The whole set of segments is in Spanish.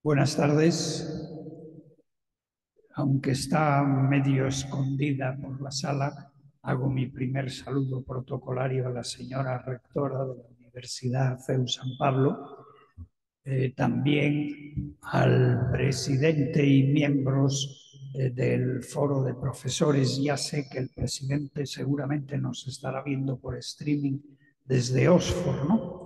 Buenas tardes. Aunque está medio escondida por la sala, hago mi primer saludo protocolario a la señora rectora de la Universidad CEU San Pablo, también al presidente y miembros del foro de profesores. Ya sé que el presidente seguramente nos estará viendo por streaming desde Oxford, ¿no?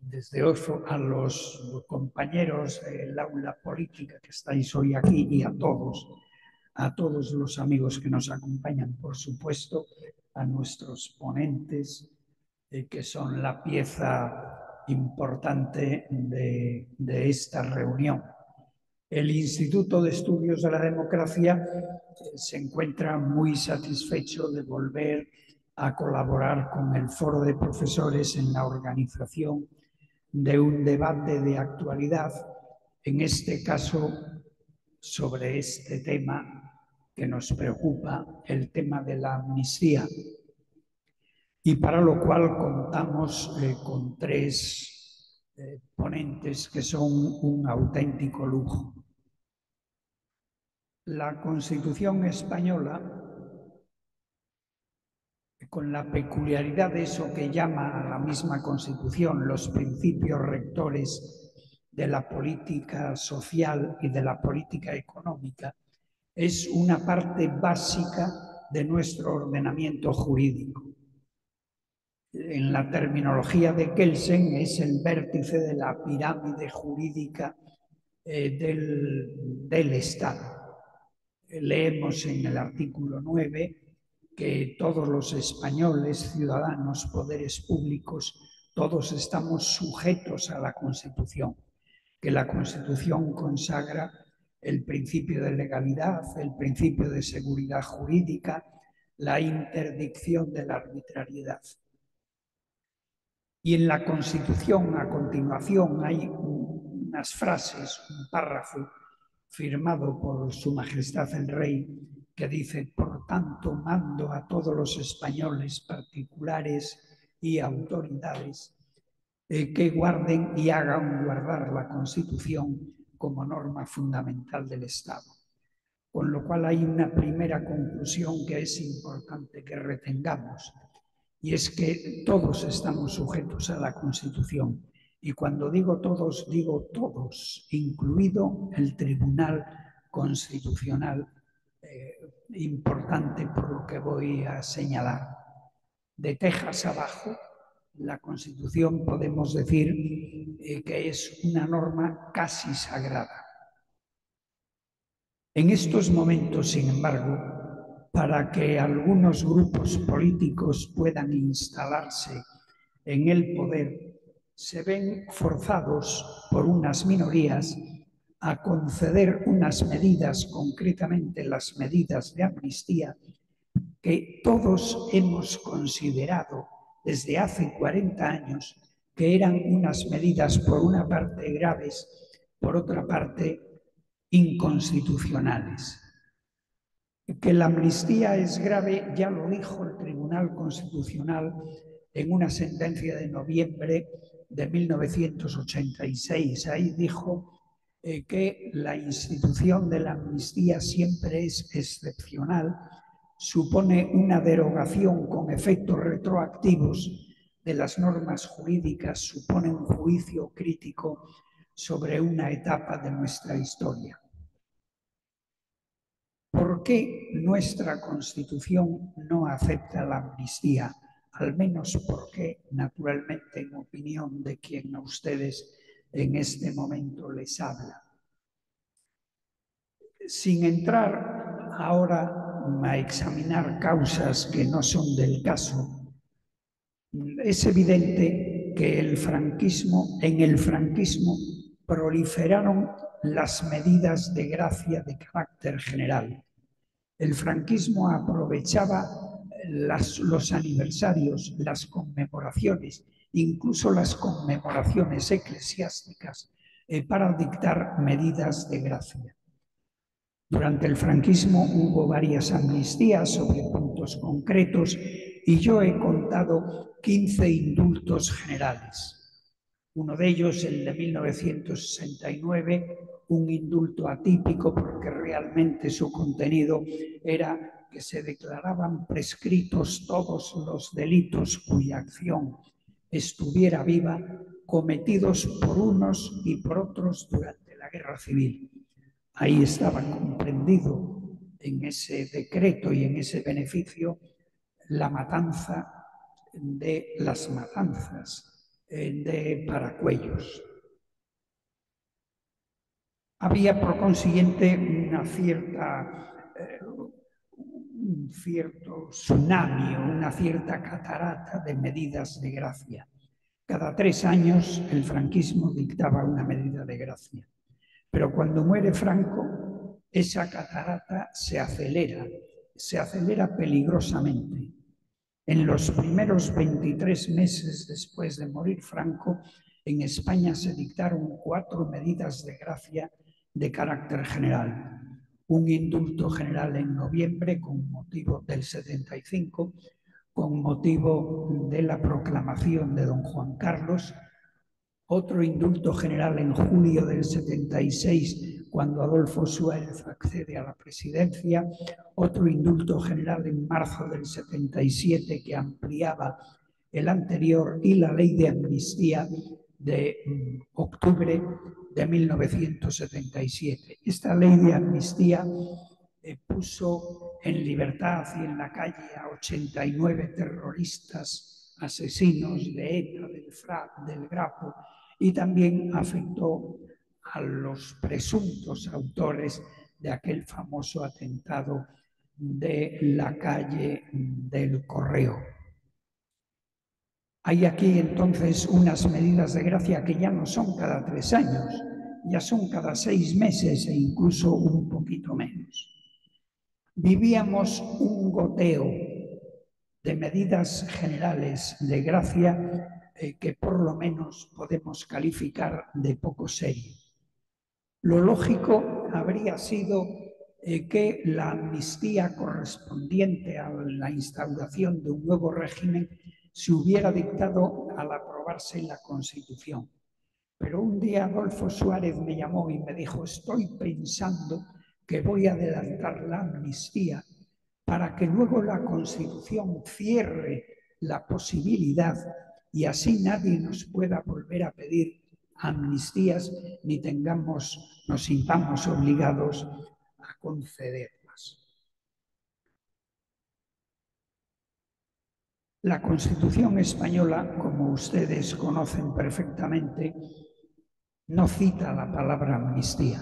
Desde Oxford, a los compañeros del aula política que estáis hoy aquí y a todos los amigos que nos acompañan, por supuesto, a nuestros ponentes, que son la pieza importante de esta reunión. El Instituto de Estudios de la Democracia se encuentra muy satisfecho de volver a colaborar con el Foro de Profesores en la organización de un debate de actualidad, en este caso sobre este tema que nos preocupa, el tema de la amnistía, y para lo cual contamos con tres ponentes que son un auténtico lujo. La Constitución española, con la peculiaridad de eso que llama a la misma Constitución los principios rectores de la política social y de la política económica, es una parte básica de nuestro ordenamiento jurídico. En la terminología de Kelsen es el vértice de la pirámide jurídica del Estado. Leemos en el artículo 9 que todos los españoles, ciudadanos, poderes públicos, todos estamos sujetos a la Constitución, que la Constitución consagra el principio de legalidad, el principio de seguridad jurídica, la interdicción de la arbitrariedad. Y en la Constitución, a continuación, hay unas frases, un párrafo firmado por Su Majestad el Rey, que dice: por tanto, mando a todos los españoles, particulares y autoridades, que guarden y hagan guardar la Constitución como norma fundamental del Estado. Con lo cual hay una primera conclusión que es importante que retengamos, y es que todos estamos sujetos a la Constitución. Y cuando digo todos, incluido el Tribunal Constitucional, importante por lo que voy a señalar. De Texas abajo, la Constitución podemos decir que es una norma casi sagrada. En estos momentos, sin embargo, para que algunos grupos políticos puedan instalarse en el poder, se ven forzados por unas minorías a conceder unas medidas, concretamente las medidas de amnistía, que todos hemos considerado desde hace 40 años que eran unas medidas, por una parte graves, por otra parte inconstitucionales. Que la amnistía es grave ya lo dijo el Tribunal Constitucional en una sentencia de noviembre de 1986. Ahí dijo que la institución de la amnistía siempre es excepcional, supone una derogación con efectos retroactivos de las normas jurídicas, supone un juicio crítico sobre una etapa de nuestra historia. ¿Por qué nuestra Constitución no acepta la amnistía? Al menos porque, naturalmente, en opinión de quien a ustedes en este momento les habla. Sin entrar ahora a examinar causas que no son del caso, es evidente que en el franquismo proliferaron las medidas de gracia de carácter general. El franquismo aprovechaba los aniversarios, las conmemoraciones, incluso las conmemoraciones eclesiásticas, para dictar medidas de gracia. Durante el franquismo hubo varias amnistías sobre puntos concretos y yo he contado 15 indultos generales. Uno de ellos, el de 1969, un indulto atípico porque realmente su contenido era que se declaraban prescritos todos los delitos cuya acción estuviera viva cometidos por unos y por otros durante la Guerra Civil. Ahí estaba comprendido en ese decreto y en ese beneficio la matanza de las matanzas de Paracuellos. Había, por consiguiente, un cierto tsunami o una cierta catarata de medidas de gracia. Cada 3 años el franquismo dictaba una medida de gracia. Pero cuando muere Franco, esa catarata se acelera peligrosamente. En los primeros 23 meses después de morir Franco, en España se dictaron 4 medidas de gracia de carácter general. Un indulto general en noviembre con motivo del 75, con motivo de la proclamación de don Juan Carlos, otro indulto general en julio del 76, cuando Adolfo Suárez accede a la presidencia, otro indulto general en marzo del 77 que ampliaba el anterior y la ley de amnistía de octubre de 1977. Esta ley de amnistía puso en libertad y en la calle a 89 terroristas asesinos de ETA, del FRAP, del Grapo, y también afectó a los presuntos autores de aquel famoso atentado de la calle del Correo. Hay aquí entonces unas medidas de gracia que ya no son cada 3 años, ya son cada 6 meses e incluso un poquito menos. Vivíamos un goteo de medidas generales de gracia que por lo menos podemos calificar de poco serio. Lo lógico habría sido que la amnistía correspondiente a la instauración de un nuevo régimen se hubiera dictado al aprobarse la Constitución. Pero un día Adolfo Suárez me llamó y me dijo, estoy pensando que voy a adelantar la amnistía para que luego la Constitución cierre la posibilidad y así nadie nos pueda volver a pedir amnistías ni nos sintamos obligados a concederlas. La Constitución española, como ustedes conocen perfectamente, no cita la palabra amnistía,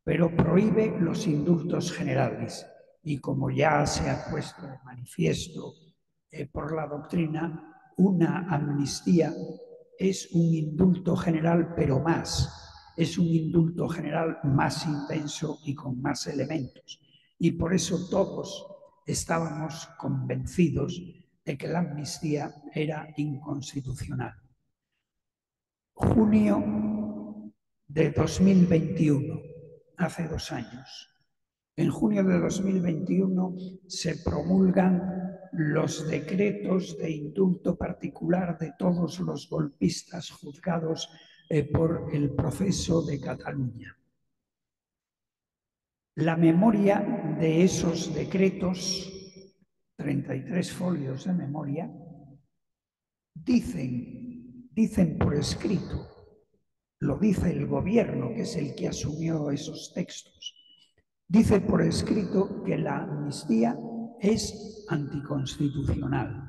pero prohíbe los indultos generales. Y como ya se ha puesto de manifiesto por la doctrina, una amnistía es un indulto general, pero es un indulto general más intenso y con más elementos. Y por eso todos estábamos convencidos de que la amnistía era inconstitucional. Junio de 2021, hace 2 años. En junio de 2021 se promulgan los decretos de indulto particular de todos los golpistas juzgados por el proceso de Cataluña. La memoria de esos decretos, 33 folios de memoria, dicen por escrito, lo dice el gobierno, que es el que asumió esos textos, dice por escrito que la amnistía es anticonstitucional.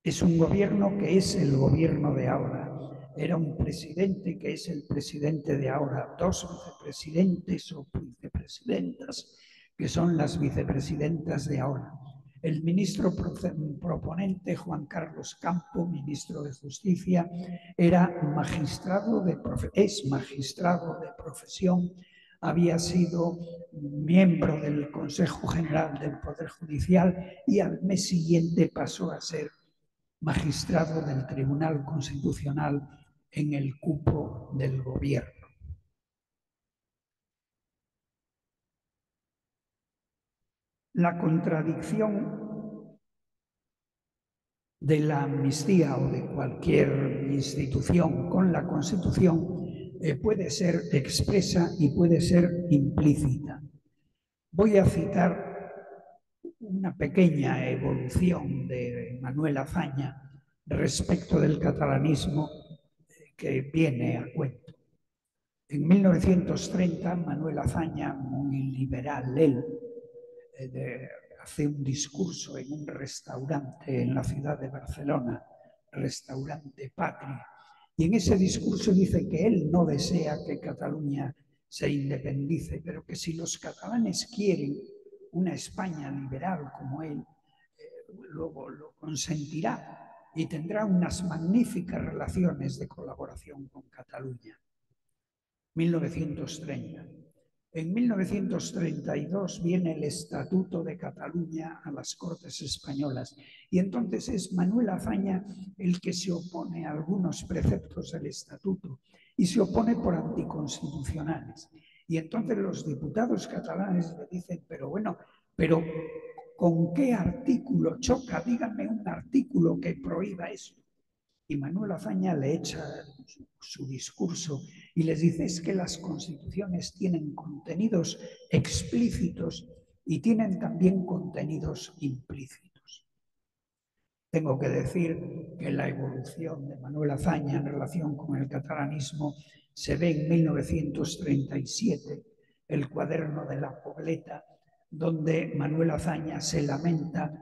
Es un gobierno que es el gobierno de ahora. Era un presidente que es el presidente de ahora. 2 vicepresidentes o vicepresidentas que son las vicepresidentas de ahora. El ministro proponente, Juan Carlos Campo, ministro de Justicia, es magistrado de profesión, había sido miembro del Consejo General del Poder Judicial y al mes siguiente pasó a ser magistrado del Tribunal Constitucional en el cupo del gobierno. La contradicción de la amnistía o de cualquier institución con la Constitución puede ser expresa y puede ser implícita. Voy a citar una pequeña evolución de Manuel Azaña respecto del catalanismo que viene a cuento. En 1930, Manuel Azaña, muy liberal él, hace un discurso en un restaurante en la ciudad de Barcelona, restaurante Patria, y en ese discurso dice que él no desea que Cataluña se independice, pero que si los catalanes quieren una España liberal como él, luego lo consentirá y tendrá unas magníficas relaciones de colaboración con Cataluña. 1930. En 1932 viene el Estatuto de Cataluña a las Cortes Españolas y entonces es Manuel Azaña el que se opone a algunos preceptos del Estatuto y se opone por anticonstitucionales. Y entonces los diputados catalanes le dicen, pero bueno, pero ¿con qué artículo choca? Díganme un artículo que prohíba eso. Y Manuel Azaña le echa su discurso y les dice es que las constituciones tienen contenidos explícitos y tienen también contenidos implícitos. Tengo que decir que la evolución de Manuel Azaña en relación con el catalanismo se ve en 1937, el cuaderno de la Pobleta, donde Manuel Azaña se lamenta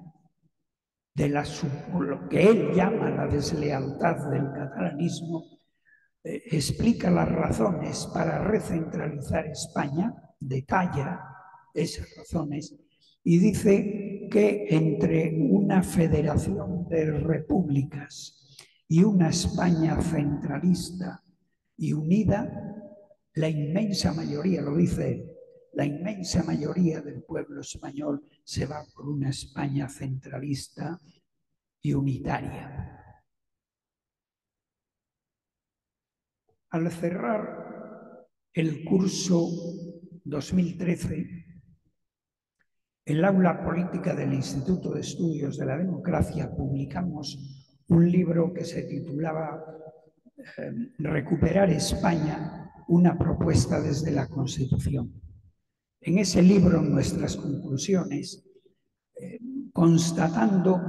de lo que él llama la deslealtad del catalanismo, explica las razones para recentralizar España, detalla esas razones y dice que entre una federación de repúblicas y una España centralista y unida, la inmensa mayoría, lo dice él, la inmensa mayoría del pueblo español se va por una España centralista y unitaria. Al cerrar el curso 2013, en el aula política del Instituto de Estudios de la Democracia publicamos un libro que se titulaba Recuperar España, una propuesta desde la Constitución. En ese libro, nuestras conclusiones, constatando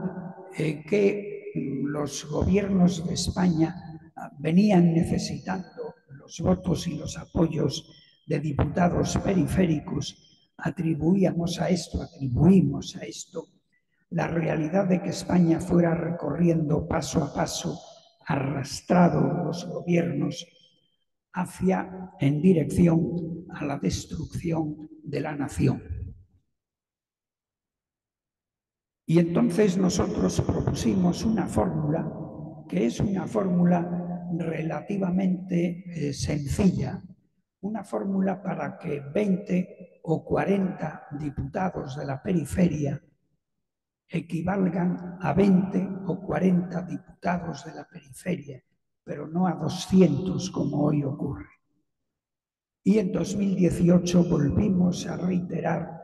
que los gobiernos de España venían necesitando los votos y los apoyos de diputados periféricos, atribuimos a esto la realidad de que España fuera recorriendo paso a paso, arrastrado los gobiernos en dirección a la destrucción de la nación. Y entonces nosotros propusimos una fórmula que es una fórmula relativamente sencilla, una fórmula para que 20 o 40 diputados de la periferia equivalgan a 20 o 40 diputados de la periferia, pero no a 200 como hoy ocurre. Y en 2018 volvimos a reiterar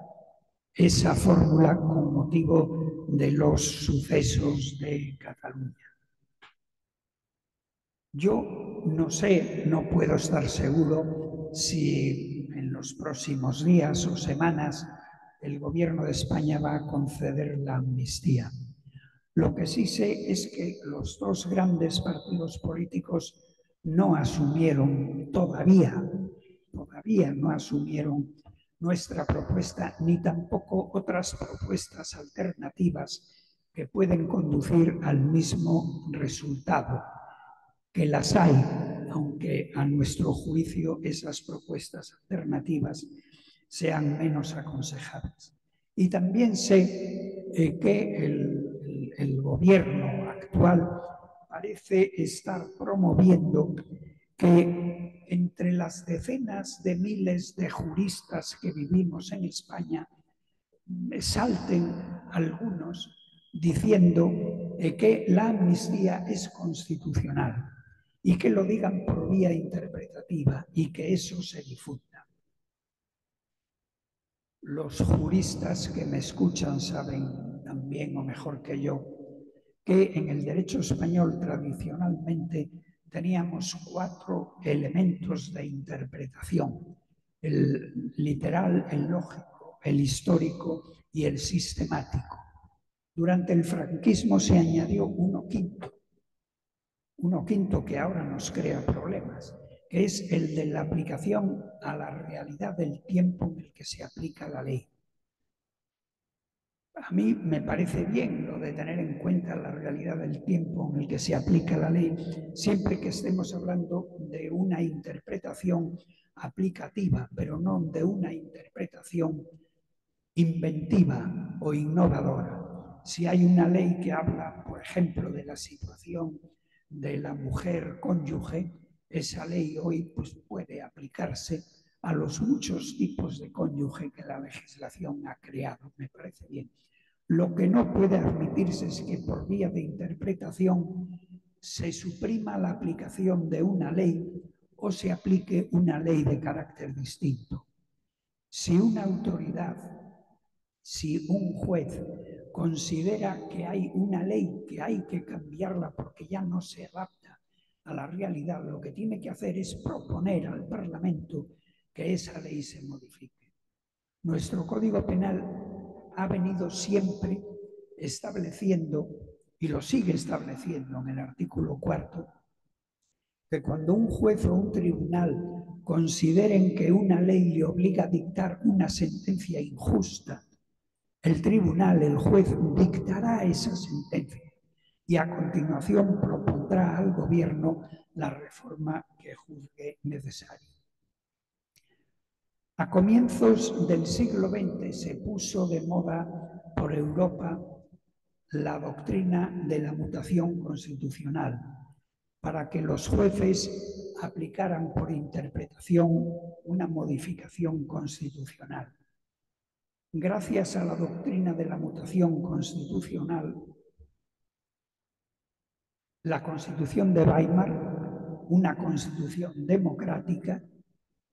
esa fórmula con motivo de los sucesos de Cataluña. Yo no sé, no puedo estar seguro si en los próximos días o semanas el gobierno de España va a conceder la amnistía. Lo que sí sé es que los dos grandes partidos políticos no asumieron todavía no asumieron nuestra propuesta ni tampoco otras propuestas alternativas que pueden conducir al mismo resultado, que las hay, aunque a nuestro juicio esas propuestas alternativas sean menos aconsejables. Y también sé que el gobierno actual parece estar promoviendo que entre las decenas de miles de juristas que vivimos en España salten algunos diciendo que la amnistía es constitucional y que lo digan por vía interpretativa y que eso se difunda. Los juristas que me escuchan saben también o mejor que yo que en el derecho español tradicionalmente teníamos 4 elementos de interpretación: el literal, el lógico, el histórico y el sistemático. Durante el franquismo se añadió uno quinto que ahora nos crea problemas, que es el de la aplicación a la realidad del tiempo en el que se aplica la ley. A mí me parece bien lo de tener en cuenta la realidad del tiempo en el que se aplica la ley, siempre que estemos hablando de una interpretación aplicativa, pero no de una interpretación inventiva o innovadora. Si hay una ley que habla, por ejemplo, de la situación de la mujer cónyuge, esa ley hoy pues, puede aplicarse a los muchos tipos de cónyuge que la legislación ha creado. Me parece bien. Lo que no puede admitirse es que por vía de interpretación se suprima la aplicación de una ley o se aplique una ley de carácter distinto. Si una autoridad, si un juez considera que hay una ley que hay que cambiarla porque ya no se adapta a la realidad, lo que tiene que hacer es proponer al Parlamento que esa ley se modifique. Nuestro Código Penal ha venido siempre estableciendo, y lo sigue estableciendo en el artículo 4, que cuando un juez o un tribunal consideren que una ley le obliga a dictar una sentencia injusta, el tribunal, el juez, dictará esa sentencia y a continuación propondrá al gobierno la reforma que juzgue necesaria. A comienzos del siglo XX se puso de moda por Europa la doctrina de la mutación constitucional, para que los jueces aplicaran por interpretación una modificación constitucional. Gracias a la doctrina de la mutación constitucional, la Constitución de Weimar, una constitución democrática,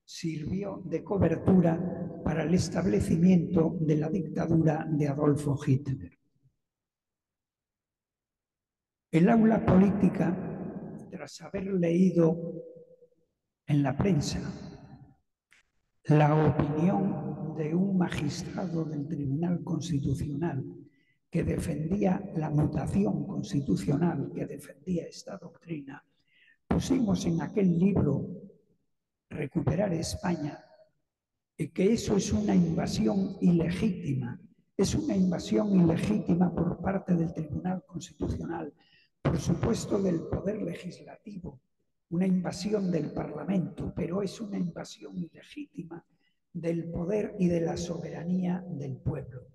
sirvió de cobertura para el establecimiento de la dictadura de Adolfo Hitler. El aula política, tras haber leído en la prensa la opinión de un magistrado del Tribunal Constitucional que defendía la mutación constitucional, que defendía esta doctrina, pusimos en aquel libro Recuperar España, que eso es una invasión ilegítima. Es una invasión ilegítima por parte del Tribunal Constitucional, por supuesto del Poder Legislativo, una invasión del Parlamento, pero es una invasión ilegítima del poder y de la soberanía del pueblo.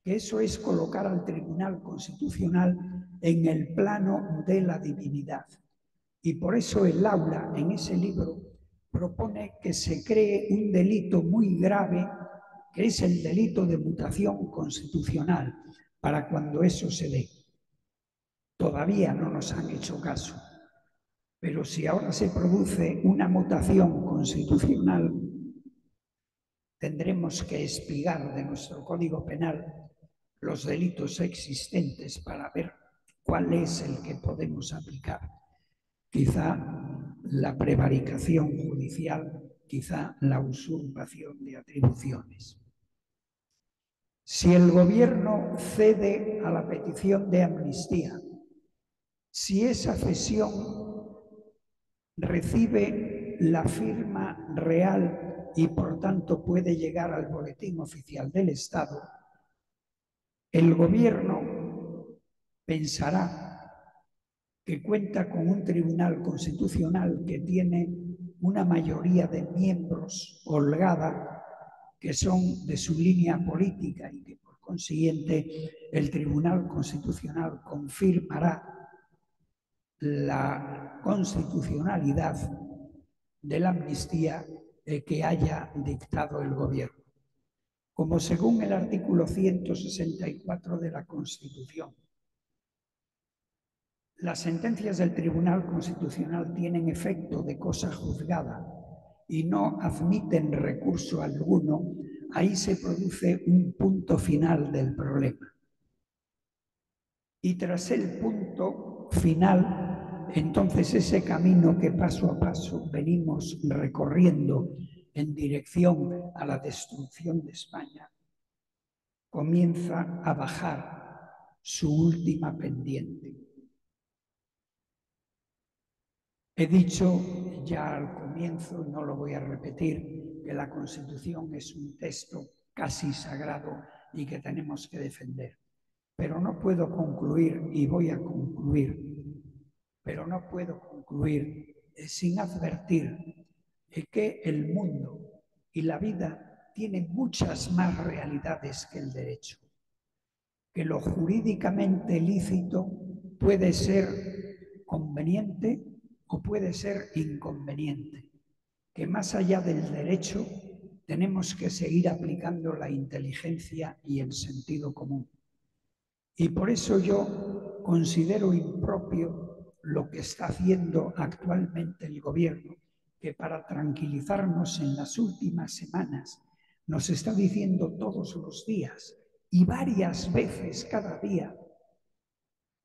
Que eso es colocar al Tribunal Constitucional en el plano de la divinidad. Y por eso el aula, en ese libro, propone que se cree un delito muy grave, que es el delito de mutación constitucional, para cuando eso se dé. Todavía no nos han hecho caso, pero si ahora se produce una mutación constitucional, tendremos que espigar de nuestro Código Penal los delitos existentes para ver cuál es el que podemos aplicar. Quizá la prevaricación judicial, quizá la usurpación de atribuciones. Si el gobierno cede a la petición de amnistía, si esa cesión recibe la firma real y por tanto puede llegar al boletín oficial del Estado, el gobierno pensará que cuenta con un tribunal constitucional que tiene una mayoría de miembros holgada que son de su línea política y que por consiguiente el Tribunal Constitucional confirmará la constitucionalidad de la amnistía que haya dictado el gobierno. Como según el artículo 164 de la Constitución, las sentencias del Tribunal Constitucional tienen efecto de cosa juzgada y no admiten recurso alguno, ahí se produce un punto final del problema. Y tras el punto final, entonces ese camino que paso a paso venimos recorriendo en dirección a la destrucción de España, comienza a bajar su última pendiente. He dicho ya al comienzo, no lo voy a repetir, que la Constitución es un texto casi sagrado y que tenemos que defender. Pero no puedo concluir, y voy a concluir, pero no puedo concluir sin advertir que el mundo y la vida tienen muchas más realidades que el derecho, que lo jurídicamente lícito puede ser conveniente o puede ser inconveniente, que más allá del derecho tenemos que seguir aplicando la inteligencia y el sentido común. Y por eso yo considero impropio lo que está haciendo actualmente el gobierno, que para tranquilizarnos en las últimas semanas nos está diciendo todos los días y varias veces cada día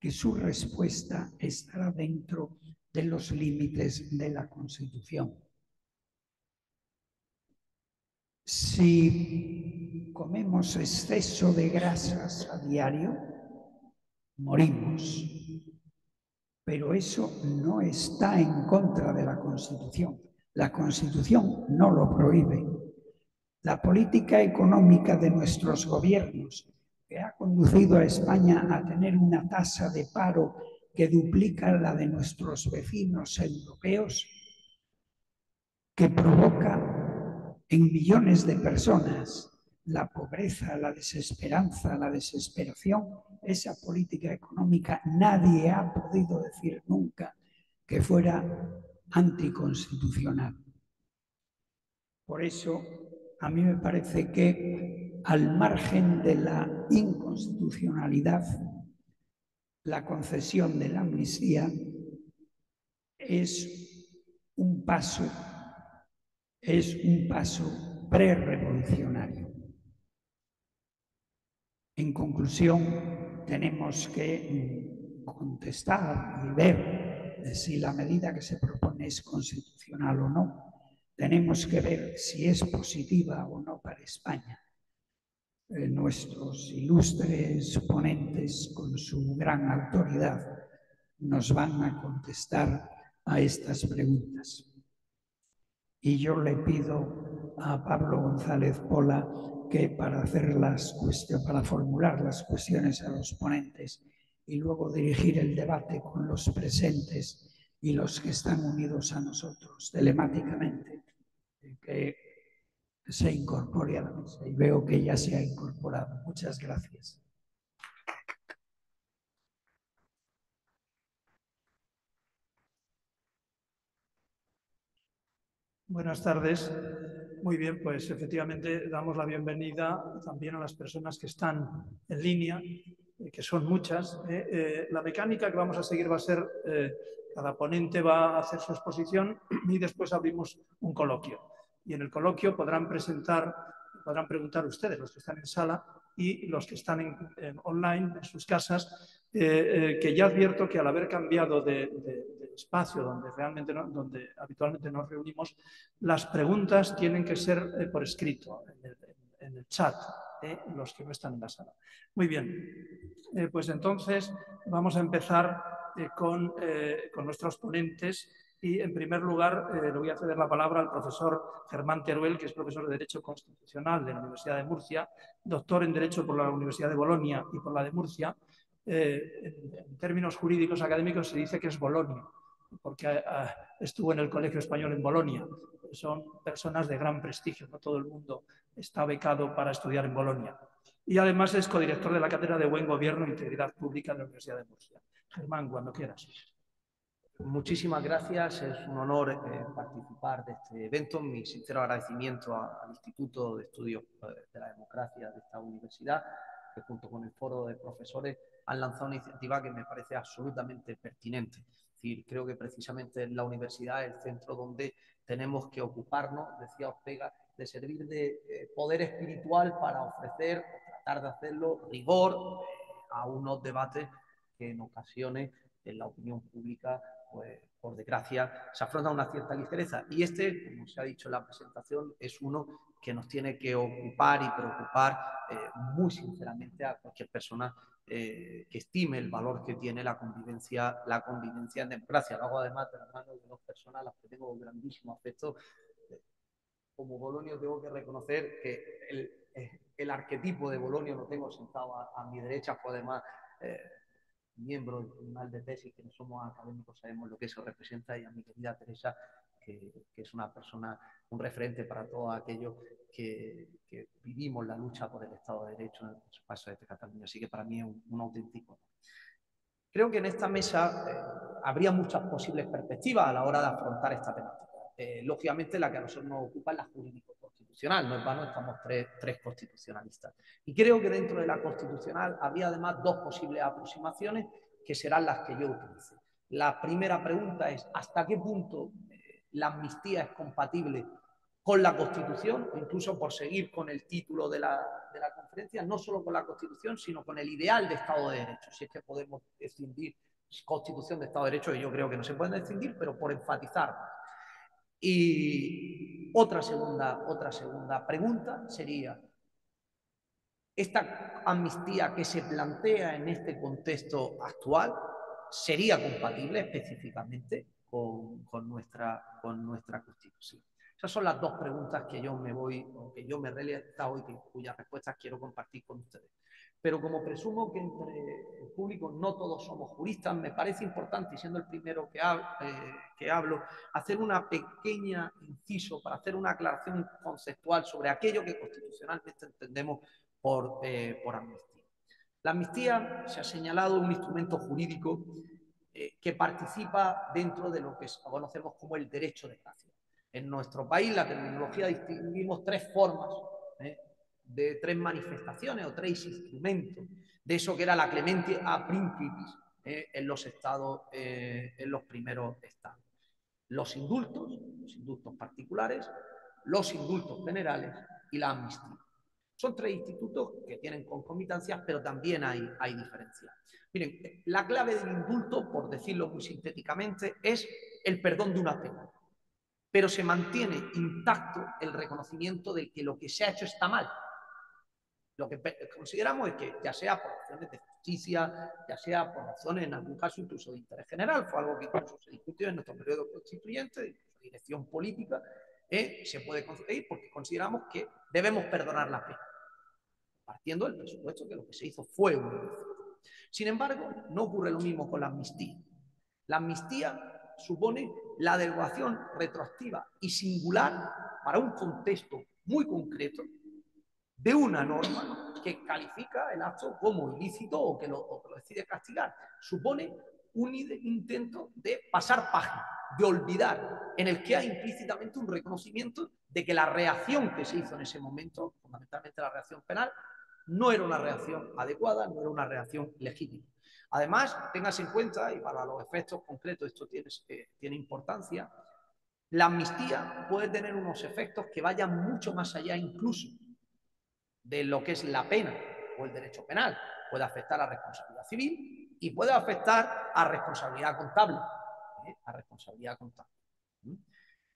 que su respuesta estará dentro de los límites de la Constitución. Si comemos exceso de grasas a diario, morimos. Pero eso no está en contra de la Constitución. La Constitución no lo prohíbe. La política económica de nuestros gobiernos, que ha conducido a España a tener una tasa de paro que duplica la de nuestros vecinos europeos, que provoca en millones de personas la pobreza, la desesperanza, la desesperación, esa política económica nadie ha podido decir nunca que fuera anticonstitucional. Por eso, a mí me parece que al margen de la inconstitucionalidad, la concesión de la amnistía es un paso prerevolucionario. En conclusión, tenemos que contestar y ver si la medida que se propone es constitucional o no. Tenemos que ver si es positiva o no para España. Nuestros ilustres ponentes, con su gran autoridad, nos van a contestar a estas preguntas. Y yo le pido a Pablo González Pola que para formular las cuestiones a los ponentes y luego dirigir el debate con los presentes y los que están unidos a nosotros telemáticamente, que se incorpore a la mesa. Y veo que ya se ha incorporado. Muchas gracias. Buenas tardes. Muy bien, pues efectivamente damos la bienvenida también a las personas que están en línea, que son muchas. La mecánica que vamos a seguir va a ser, cada ponente va a hacer su exposición y después abrimos un coloquio. Y en el coloquio podrán preguntar ustedes, los que están en sala, y los que están online en sus casas, que ya advierto que al haber cambiado de espacio donde habitualmente nos reunimos, las preguntas tienen que ser por escrito, en el chat, los que no están en la sala. Muy bien, pues entonces vamos a empezar con nuestros ponentes. Y en primer lugar le voy a ceder la palabra al profesor Germán Teruel, que es profesor de Derecho Constitucional de la Universidad de Murcia, doctor en Derecho por la Universidad de Bolonia y por la de Murcia. En términos jurídicos académicos se dice que es Bolonia, porque estuvo en el Colegio Español en Bolonia. Son personas de gran prestigio, no todo el mundo está becado para estudiar en Bolonia. Y además es codirector de la Cátedra de Buen Gobierno e Integridad Pública de la Universidad de Murcia. Germán, cuando quieras. Muchísimas gracias, es un honor participar de este evento. Mi sincero agradecimiento al Instituto de Estudios de la Democracia de esta universidad, que junto con el Foro de Profesores han lanzado una iniciativa que me parece absolutamente pertinente. Es decir, creo que precisamente la universidad es el centro donde tenemos que ocuparnos, decía Ortega, de servir de poder espiritual para ofrecer o tratar de hacerlo rigor a unos debates que en ocasiones en la opinión pública, pues por desgracia, se afronta una cierta ligereza. Y este, como se ha dicho en la presentación, es uno que nos tiene que ocupar y preocupar muy sinceramente a cualquier persona que estime el valor que tiene la convivencia en democracia. Lo hago además de las manos de dos personas a las que tengo grandísimo afecto. Como bolonio tengo que reconocer que el arquetipo de Bolonio lo tengo sentado a mi derecha, pues además miembro del Tribunal de Tesis, que no somos académicos, sabemos lo que eso representa, y a mi querida Teresa, que es una persona, un referente para todos aquellos que vivimos la lucha por el Estado de Derecho en el paso de Cataluña. Así que para mí es un auténtico. Creo que en esta mesa habría muchas posibles perspectivas a la hora de afrontar esta temática. Lógicamente, la que a nosotros nos ocupa es la jurídico-constitucional, no es vano, estamos tres constitucionalistas. Y creo que dentro de la constitucional habría además dos posibles aproximaciones que serán las que yo utilice. La primera pregunta es: ¿hasta qué punto la amnistía es compatible con la Constitución, incluso por seguir con el título de la conferencia, no solo con la Constitución, sino con el ideal de Estado de Derecho? Si es que podemos distinguir Constitución de Estado de Derecho, y yo creo que no se pueden distinguir, pero por enfatizar. Y otra segunda pregunta sería: ¿esta amnistía que se plantea en este contexto actual sería compatible específicamente con nuestra Constitución? Esas son las dos preguntas que yo me he realizado y cuyas respuestas quiero compartir con ustedes. Pero como presumo que entre el público no todos somos juristas, me parece importante, y siendo el primero que hablo, hacer una pequeña inciso para hacer una aclaración conceptual sobre aquello que constitucionalmente entendemos por amnistía. La amnistía se ha señalado un instrumento jurídico que participa dentro de lo que conocemos como el derecho de gracia. En nuestro país, la terminología, distinguimos tres formas, de tres manifestaciones o tres instrumentos de eso que era la clementia a principis en los estados, en los primeros estados. Los indultos particulares, los indultos generales y la amnistía. Son tres institutos que tienen concomitancias, pero también hay diferencias. Miren, la clave del indulto, por decirlo muy sintéticamente, es el perdón de una pena, pero se mantiene intacto el reconocimiento de que lo que se ha hecho está mal. Lo que consideramos es que, ya sea por razones de justicia, ya sea por razones, en algún caso, incluso de interés general, fue algo que incluso se discutió en nuestro periodo constituyente, de dirección política, se puede conseguir porque consideramos que debemos perdonar la pena, partiendo del presupuesto que lo que se hizo fue un ilícito. Sin embargo, no ocurre lo mismo con la amnistía. La amnistía supone la derogación retroactiva y singular para un contexto muy concreto de una norma que califica el acto como ilícito o que lo decide castigar. Supone un intento de pasar página, de olvidar, en el que hay implícitamente un reconocimiento de que la reacción que se hizo en ese momento, fundamentalmente la reacción penal, no era una reacción adecuada, no era una reacción legítima. Además, téngase en cuenta, y para los efectos concretos esto tiene importancia, la amnistía puede tener unos efectos que vayan mucho más allá incluso de lo que es la pena o el derecho penal. Puede afectar a responsabilidad civil y puede afectar a responsabilidad contable.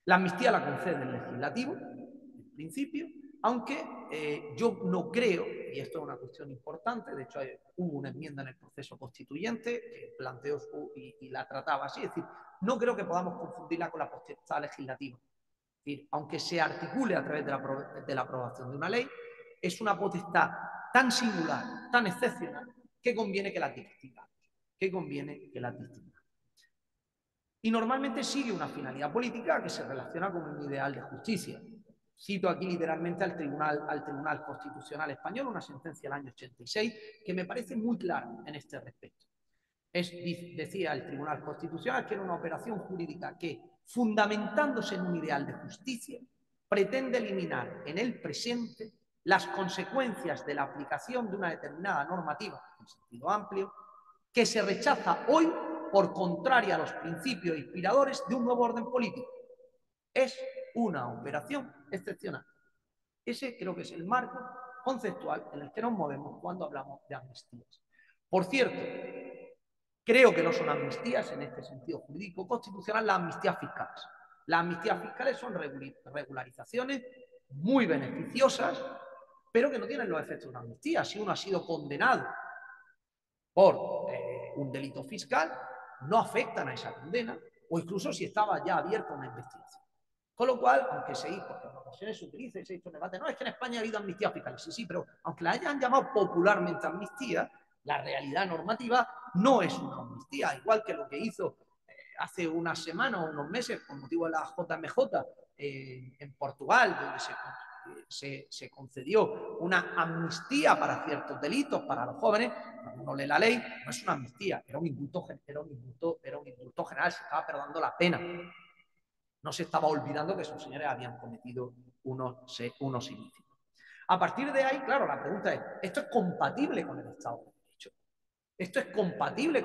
La amnistía la concede el legislativo, en principio, aunque yo no creo, y esto es una cuestión importante, de hecho hubo una enmienda en el proceso constituyente que planteó y la trataba así, es decir, no creo que podamos confundirla con la potestad legislativa. Es decir, aunque se articule a través de la aprobación de una ley, es una potestad tan singular, tan excepcional, que conviene que la distingamos. Y normalmente sigue una finalidad política que se relaciona con un ideal de justicia. Cito aquí literalmente al Tribunal Constitucional Español, una sentencia del año 86, que me parece muy clara en este respecto. Decía el Tribunal Constitucional que era una operación jurídica que, fundamentándose en un ideal de justicia, pretende eliminar en el presente las consecuencias de la aplicación de una determinada normativa, en sentido amplio, que se rechaza hoy por contraria a los principios inspiradores de un nuevo orden político. Es una operación excepcional. Ese creo que es el marco conceptual en el que nos movemos cuando hablamos de amnistías. Por cierto, Creo que no son amnistías en este sentido jurídico constitucional las amnistías fiscales. Las amnistías fiscales son regularizaciones muy beneficiosas, pero que no tienen los efectos de una amnistía. Si uno ha sido condenado por un delito fiscal, no afectan a esa condena, o incluso si estaba ya abierta una investigación. Con lo cual, aunque porque en ocasiones se utiliza y se ha hecho un debate, no, es que en España ha habido amnistías fiscales. Sí, sí, pero aunque la hayan llamado popularmente amnistía, la realidad normativa no es una amnistía, igual que lo que hizo hace unas semanas o unos meses con motivo de la JMJ en Portugal, donde se concedió una amnistía para ciertos delitos para los jóvenes. Cuando uno lee la ley, no es una amnistía, era un indulto general, se estaba perdonando la pena. No se estaba olvidando que esos señores habían cometido unos ilícitos. A partir de ahí, claro, la pregunta es, ¿esto es compatible con el Estado de Derecho? ¿Esto es compatible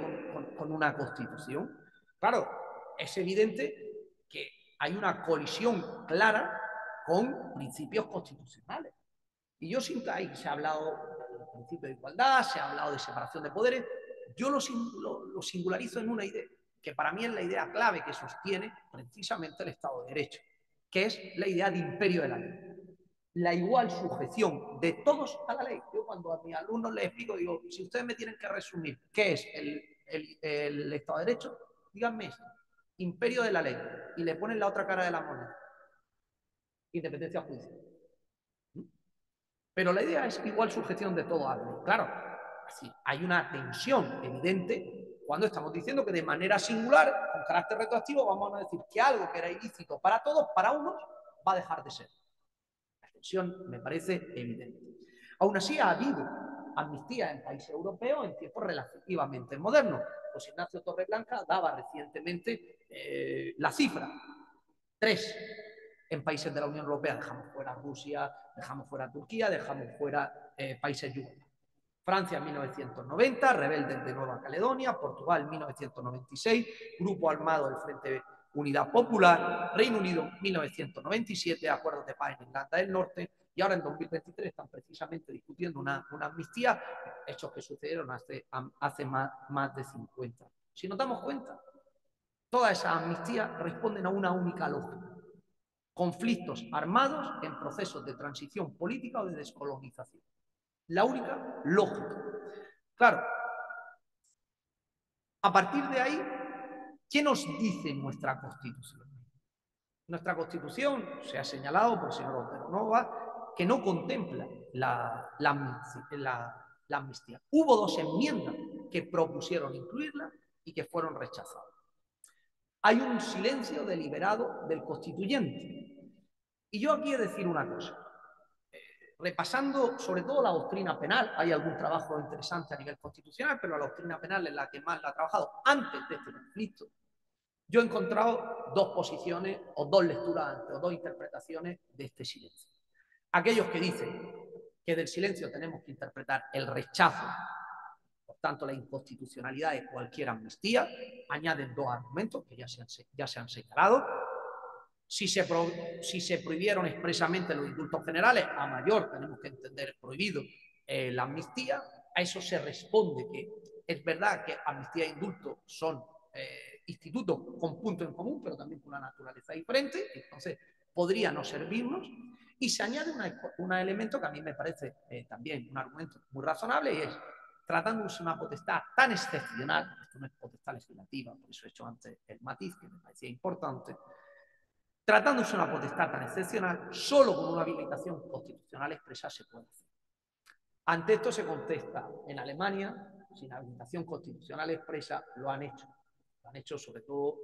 con una Constitución? Claro, es evidente que hay una colisión clara con principios constitucionales. Y yo siento, ahí se ha hablado del principio de igualdad, se ha hablado de separación de poderes, yo lo singularizo en una idea, que para mí es la idea clave que sostiene precisamente el Estado de Derecho, que es la idea de imperio de la ley. La igual sujeción de todos a la ley. Yo cuando a mis alumnos les explico, digo, si ustedes me tienen que resumir qué es el Estado de Derecho, díganme esto, imperio de la ley, y le ponen la otra cara de la moneda, independencia judicial. Pero la idea es igual sujeción de todo a la ley. Claro, así, hay una tensión evidente cuando estamos diciendo que de manera singular, con carácter retroactivo, vamos a decir que algo que era ilícito para todos, para unos, va a dejar de ser. La tensión me parece evidente. Aún así, ha habido amnistía en países europeos en tiempos relativamente modernos. José Ignacio Torreblanca daba recientemente la cifra. 3 en países de la Unión Europea. Dejamos fuera Rusia, dejamos fuera Turquía, dejamos fuera países yugoslavos. Francia en 1990, rebeldes de Nueva Caledonia, Portugal en 1996, Grupo Armado del Frente Unidad Popular, Reino Unido 1997, acuerdos de paz en Irlanda del Norte, y ahora en 2023 están precisamente discutiendo una amnistía, hechos que sucedieron hace más de 50. Si nos damos cuenta, todas esas amnistías responden a una única lógica. Conflictos armados en procesos de transición política o de descolonización. La única lógica. Claro, a partir de ahí, ¿qué nos dice nuestra Constitución? Nuestra Constitución, se ha señalado por el señor Otero Nova, que no contempla la amnistía. Hubo 2 enmiendas que propusieron incluirla y que fueron rechazadas. Hay un silencio deliberado del constituyente. Y yo aquí he de decir una cosa. Repasando sobre todo la doctrina penal, hay algún trabajo interesante a nivel constitucional, pero la doctrina penal es la que más la ha trabajado antes de este conflicto. Yo he encontrado 2 posiciones o 2 lecturas o 2 interpretaciones de este silencio. Aquellos que dicen que del silencio tenemos que interpretar el rechazo, por tanto la inconstitucionalidad de cualquier amnistía, añaden 2 argumentos que ya se han señalado. Si se prohibieron expresamente los indultos generales, a mayor tenemos que entender prohibido la amnistía. A eso se responde que es verdad que amnistía e indulto son institutos con puntos en común, pero también con una naturaleza diferente, entonces podría no servirnos. Y se añade un elemento que a mí me parece también un argumento muy razonable, y es, tratándose de una potestad tan excepcional, esto no es potestad legislativa, por eso he hecho antes el matiz que me parecía importante, tratándose de una potestad tan excepcional, solo con una habilitación constitucional expresa se puede hacer. Ante esto se contesta, en Alemania, sin habilitación constitucional expresa, lo han hecho. Lo han hecho sobre todo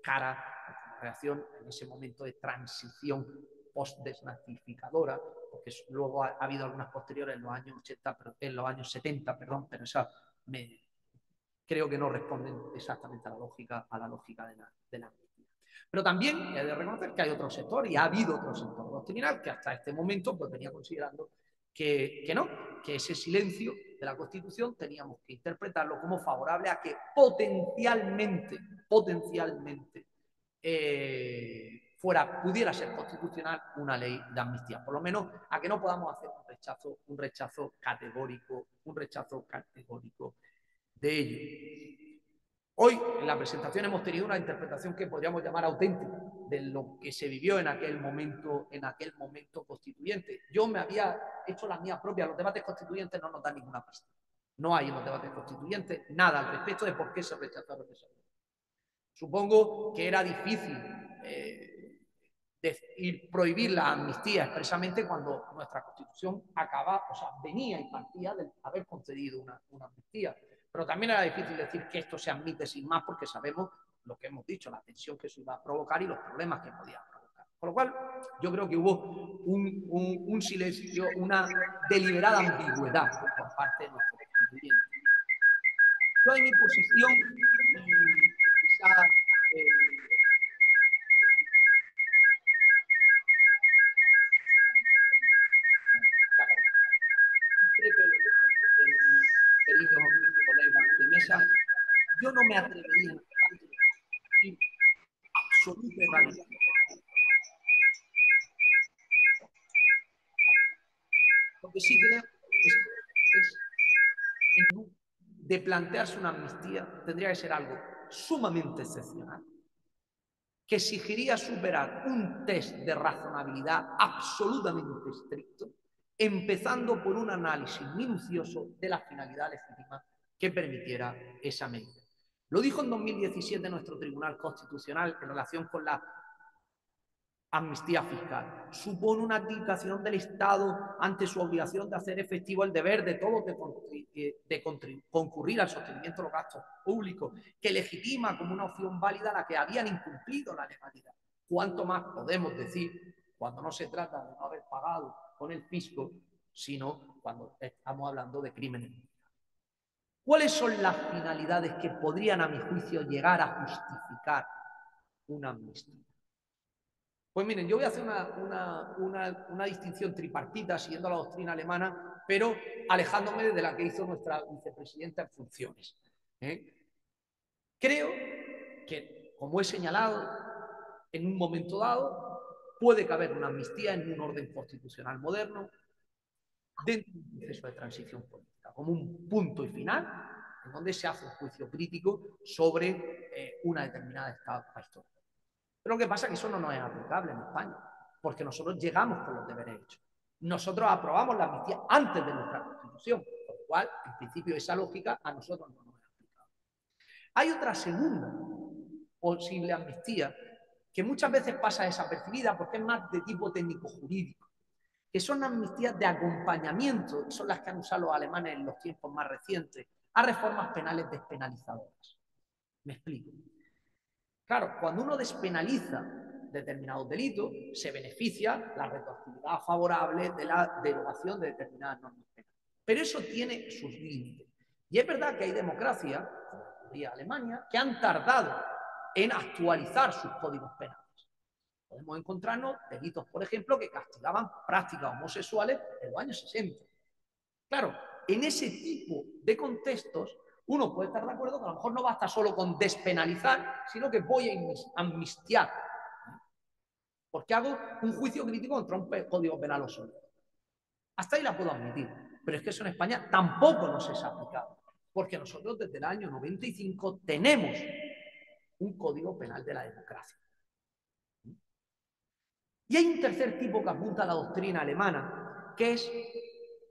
cara a la reacción en ese momento de transición post-desnazificadora, porque luego ha habido algunas posteriores en los años 80, en los años 70, perdón, pero esas creo que no responden exactamente a la lógica de la Pero también he de reconocer que hay otro sector, y ha habido otro sector doctrinal que hasta este momento pues venía considerando que no, que ese silencio de la Constitución teníamos que interpretarlo como favorable a que potencialmente pudiera ser constitucional una ley de amnistía, por lo menos a que no podamos hacer un rechazo categórico de ello. Hoy, en la presentación, hemos tenido una interpretación que podríamos llamar auténtica de lo que se vivió en aquel momento constituyente. Yo me había hecho la mía propia. Los debates constituyentes no nos dan ninguna pista. No hay en los debates constituyentes nada al respecto de por qué se rechazaron esas leyes. Supongo que era difícil prohibir la amnistía expresamente cuando nuestra Constitución venía y partía de haber concedido una amnistía. Pero también era difícil decir que esto se admite sin más porque sabemos lo que hemos dicho, la tensión que eso iba a provocar y los problemas que podía provocar. Con lo cual, yo creo que hubo un silencio, una deliberada ambigüedad por parte de nuestro constituyente. Yo en mi posición, quizá queridos colegas de mesa, yo no me atrevería a decir absoluta erradicación. Lo que sí creo es de plantearse una amnistía tendría que ser algo sumamente excepcional, que exigiría superar un test de razonabilidad absolutamente estricto, empezando por un análisis minucioso de la finalidad legítima que permitiera esa medida. Lo dijo en 2017 nuestro Tribunal Constitucional en relación con la amnistía fiscal. Supone una abdicación del Estado ante su obligación de hacer efectivo el deber de todos de concurrir al sostenimiento de los gastos públicos, que legitima como una opción válida la que habían incumplido la legalidad. ¿Cuánto más podemos decir cuando no se trata de no haber pagado con el fisco, sino cuando estamos hablando de crímenes? ¿Cuáles son las finalidades que podrían, a mi juicio, llegar a justificar una amnistía? Pues miren, yo voy a hacer una distinción tripartita siguiendo la doctrina alemana, pero alejándome de la que hizo nuestra vicepresidenta en funciones. Creo que, como he señalado, en un momento dado puede caber una amnistía en un orden constitucional moderno dentro de un proceso de transición política, como un punto y final en donde se hace un juicio crítico sobre una determinada etapa histórica. Pero lo que pasa es que eso no nos es aplicable en España, porque nosotros llegamos con los deberes hechos. Nosotros aprobamos la amnistía antes de nuestra Constitución, por lo cual, en principio, esa lógica a nosotros no nos es aplicable. Hay otra segunda posible amnistía que muchas veces pasa desapercibida porque es más de tipo técnico-jurídico, que son amnistías de acompañamiento, y son las que han usado los alemanes en los tiempos más recientes, a reformas penales despenalizadoras. Me explico. Claro, cuando uno despenaliza determinados delitos, se beneficia la retroactividad favorable de la derogación de determinadas normas penales. Pero eso tiene sus límites. Y es verdad que hay democracias, como la Alemania, que han tardado en actualizar sus códigos penales. Podemos encontrarnos delitos, por ejemplo, que castigaban prácticas homosexuales en los años 60. Claro, en ese tipo de contextos, uno puede estar de acuerdo que a lo mejor no basta solo con despenalizar, sino que voy a amnistiar. Porque hago un juicio crítico contra un código penal obsoleto. Hasta ahí la puedo admitir. Pero es que eso en España tampoco nos es aplicado. Porque nosotros desde el año 95 tenemos un código penal de la democracia. Y hay un tercer tipo que apunta a la doctrina alemana, que es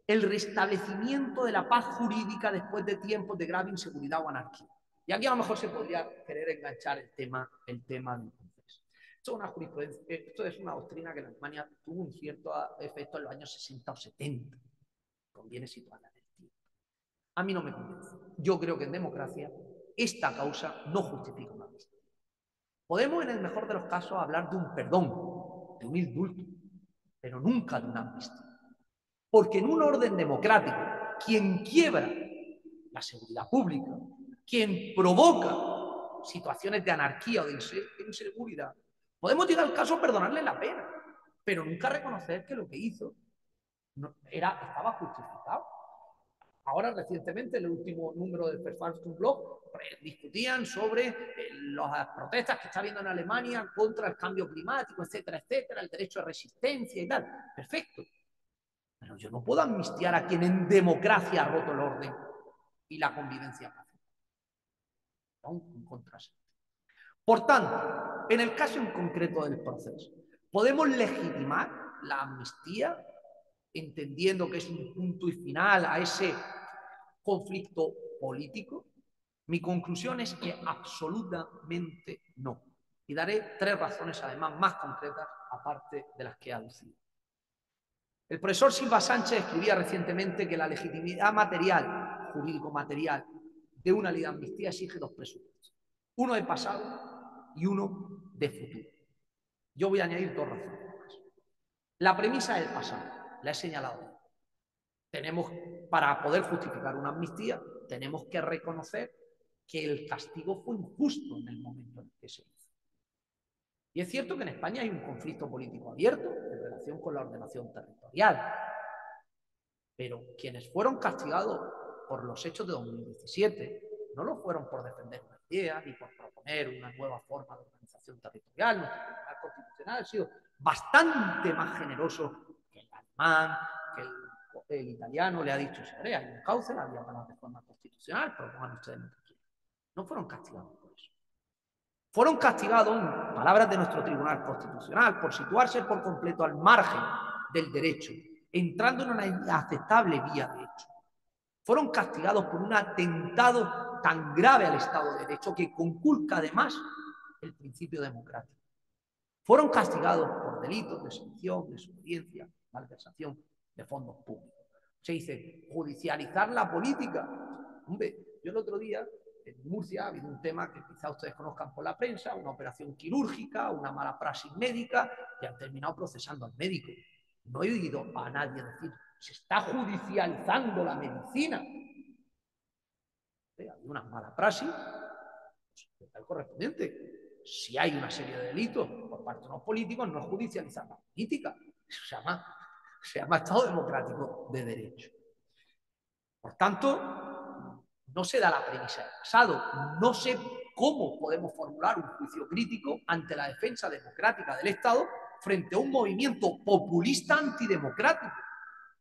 el restablecimiento de la paz jurídica después de tiempos de grave inseguridad o anarquía. Y aquí a lo mejor se podría querer enganchar el tema del proceso. Esto es una doctrina que en Alemania tuvo un cierto efecto en los años 60 o 70. Conviene situarla en el tiempo. A mí no me convence. Yo creo que en democracia esta causa no justifica una amnistía. Podemos, en el mejor de los casos, hablar de un perdón, de un indulto, pero nunca de una amnistía. Porque en un orden democrático, quien quiebra la seguridad pública, quien provoca situaciones de anarquía o de inseguridad, podemos llegar al caso de perdonarle la pena, pero nunca reconocer que lo que hizo estaba justificado. Ahora, recientemente, en el último número del Verfassungsblog, discutían sobre las protestas que está habiendo en Alemania contra el cambio climático, etcétera, etcétera, el derecho de resistencia y tal. Perfecto. Pero yo no puedo amnistiar a quien en democracia ha roto el orden y la convivencia pacífica. Un contrasentido. Por tanto, en el caso en concreto del proceso, ¿podemos legitimar la amnistía entendiendo que es un punto y final a ese conflicto político? Mi conclusión es que absolutamente no. Y daré 3 razones, además, más concretas, aparte de las que he aducido. El profesor Silva Sánchez escribía recientemente que la legitimidad material, jurídico-material, de una ley de amnistía exige 2 presupuestos. Uno de pasado y uno de futuro. Yo voy a añadir 2 razones más. La premisa del pasado, la he señalado. Para poder justificar una amnistía, tenemos que reconocer que el castigo fue injusto en el momento en que se hizo. Y es cierto que en España hay un conflicto político abierto en relación con la ordenación territorial, pero quienes fueron castigados por los hechos de 2017 no lo fueron por defender una idea ni por proponer una nueva forma de organización territorial. Nuestro Tribunal Constitucional ha sido bastante más generoso que el alemán, que el italiano. Le ha dicho, señores, hay un cauce, la vía para la reforma constitucional, propongan ustedes lo que quieran. No fueron castigados por eso. Fueron castigados, en palabras de nuestro Tribunal Constitucional, por situarse por completo al margen del derecho, entrando en una inaceptable vía de hecho. Fueron castigados por un atentado tan grave al Estado de Derecho que conculca además el principio democrático. Fueron castigados por delitos de sedición, desobediencia, malversación de fondos públicos. Se dice, judicializar la política. Hombre, yo el otro día en Murcia ha habido un tema que quizá ustedes conozcan por la prensa, una operación quirúrgica, una mala praxis médica, y han terminado procesando al médico. No he oído a nadie decir, se está judicializando la medicina. Hay una mala praxis, pues, el correspondiente. Si hay una serie de delitos por parte de los políticos, no es judicializar la política. Eso se llama Estado Democrático de Derecho. Por tanto, no se da la premisa del pasado. No sé cómo podemos formular un juicio crítico ante la defensa democrática del Estado frente a un movimiento populista antidemocrático,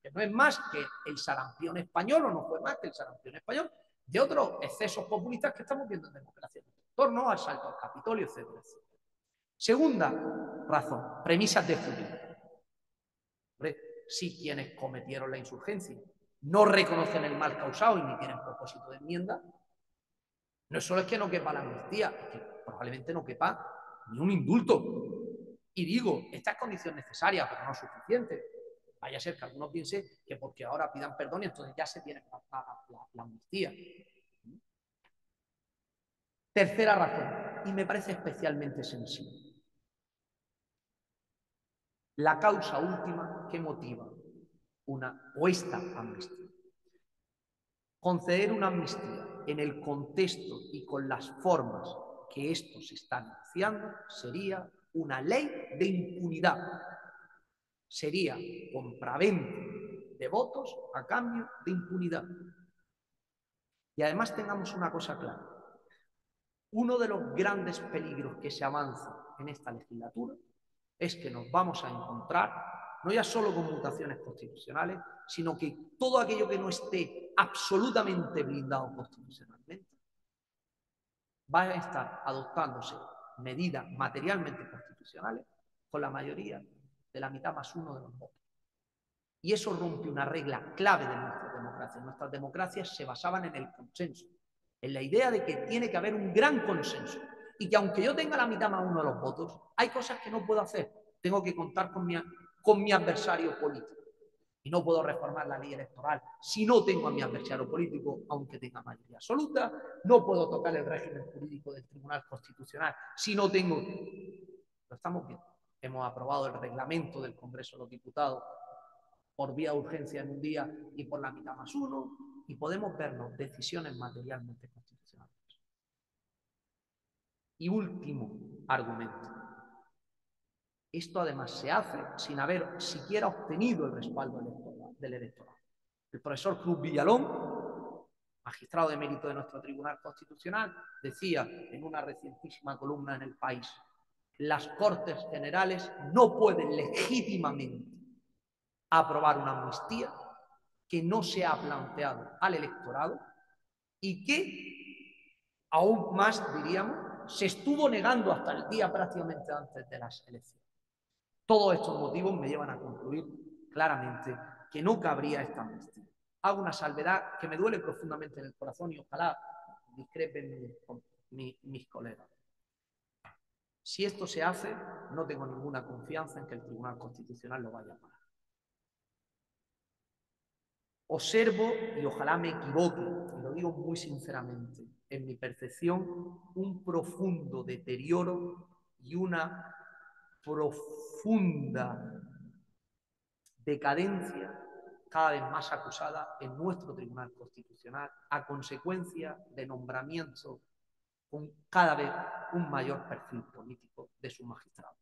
que no es más que el sarampión español, o no fue más que el sarampión español, de otros excesos populistas que estamos viendo en democracia, en torno al salto al Capitolio, etcétera, etcétera. Segunda razón, premisas de futuro. Hombre, si quienes cometieron la insurgencia no reconocen el mal causado y ni tienen propósito de enmienda, no solo es que no quepa la amnistía, es que probablemente no quepa ni un indulto. Y digo, esta es condición necesaria, pero no suficiente. Vaya a ser que alguno piense que porque ahora pidan perdón y entonces ya se tiene la amnistía. Tercera razón, y me parece especialmente sensible. La causa última que motiva esta amnistía. Conceder una amnistía en el contexto y con las formas que esto se está anunciando sería una ley de impunidad. Sería compraventa de votos a cambio de impunidad. Y además tengamos una cosa clara. Uno de los grandes peligros que se avanza en esta legislatura es que nos vamos a encontrar no ya solo con mutaciones constitucionales, sino que todo aquello que no esté absolutamente blindado constitucionalmente va a estar adoptándose medidas materialmente constitucionales con la mayoría de la mitad más uno de los votos. Y eso rompe una regla clave de nuestra democracia. Nuestras democracias se basaban en el consenso, en la idea de que tiene que haber un gran consenso y que aunque yo tenga la mitad más uno de los votos, hay cosas que no puedo hacer. Tengo que contar con mi adversario político. Y no puedo reformar la ley electoral si no tengo a mi adversario político, aunque tenga mayoría absoluta. No puedo tocar el régimen jurídico del Tribunal Constitucional si no tengo... Lo estamos viendo. Hemos aprobado el reglamento del Congreso de los Diputados por vía de urgencia en un día y por la mitad más uno, y podemos vernos decisiones materialmente constitucionales. Y último argumento. Esto además se hace sin haber siquiera obtenido el respaldo del electorado. El profesor Cruz Villalón, magistrado de mérito de nuestro Tribunal Constitucional, decía en una recientísima columna en El País: las Cortes Generales no pueden legítimamente aprobar una amnistía que no se ha planteado al electorado y que aún más, diríamos, se estuvo negando hasta el día prácticamente antes de las elecciones. Todos estos motivos me llevan a concluir claramente que no cabría esta amnistía. Hago una salvedad que me duele profundamente en el corazón y ojalá discrepen mis colegas. Si esto se hace, no tengo ninguna confianza en que el Tribunal Constitucional lo vaya a parar. Observo, y ojalá me equivoque, y lo digo muy sinceramente, en mi percepción, un profundo deterioro y una profunda decadencia cada vez más acusada en nuestro Tribunal Constitucional a consecuencia de nombramientos con cada vez un mayor perfil político de sus magistrados.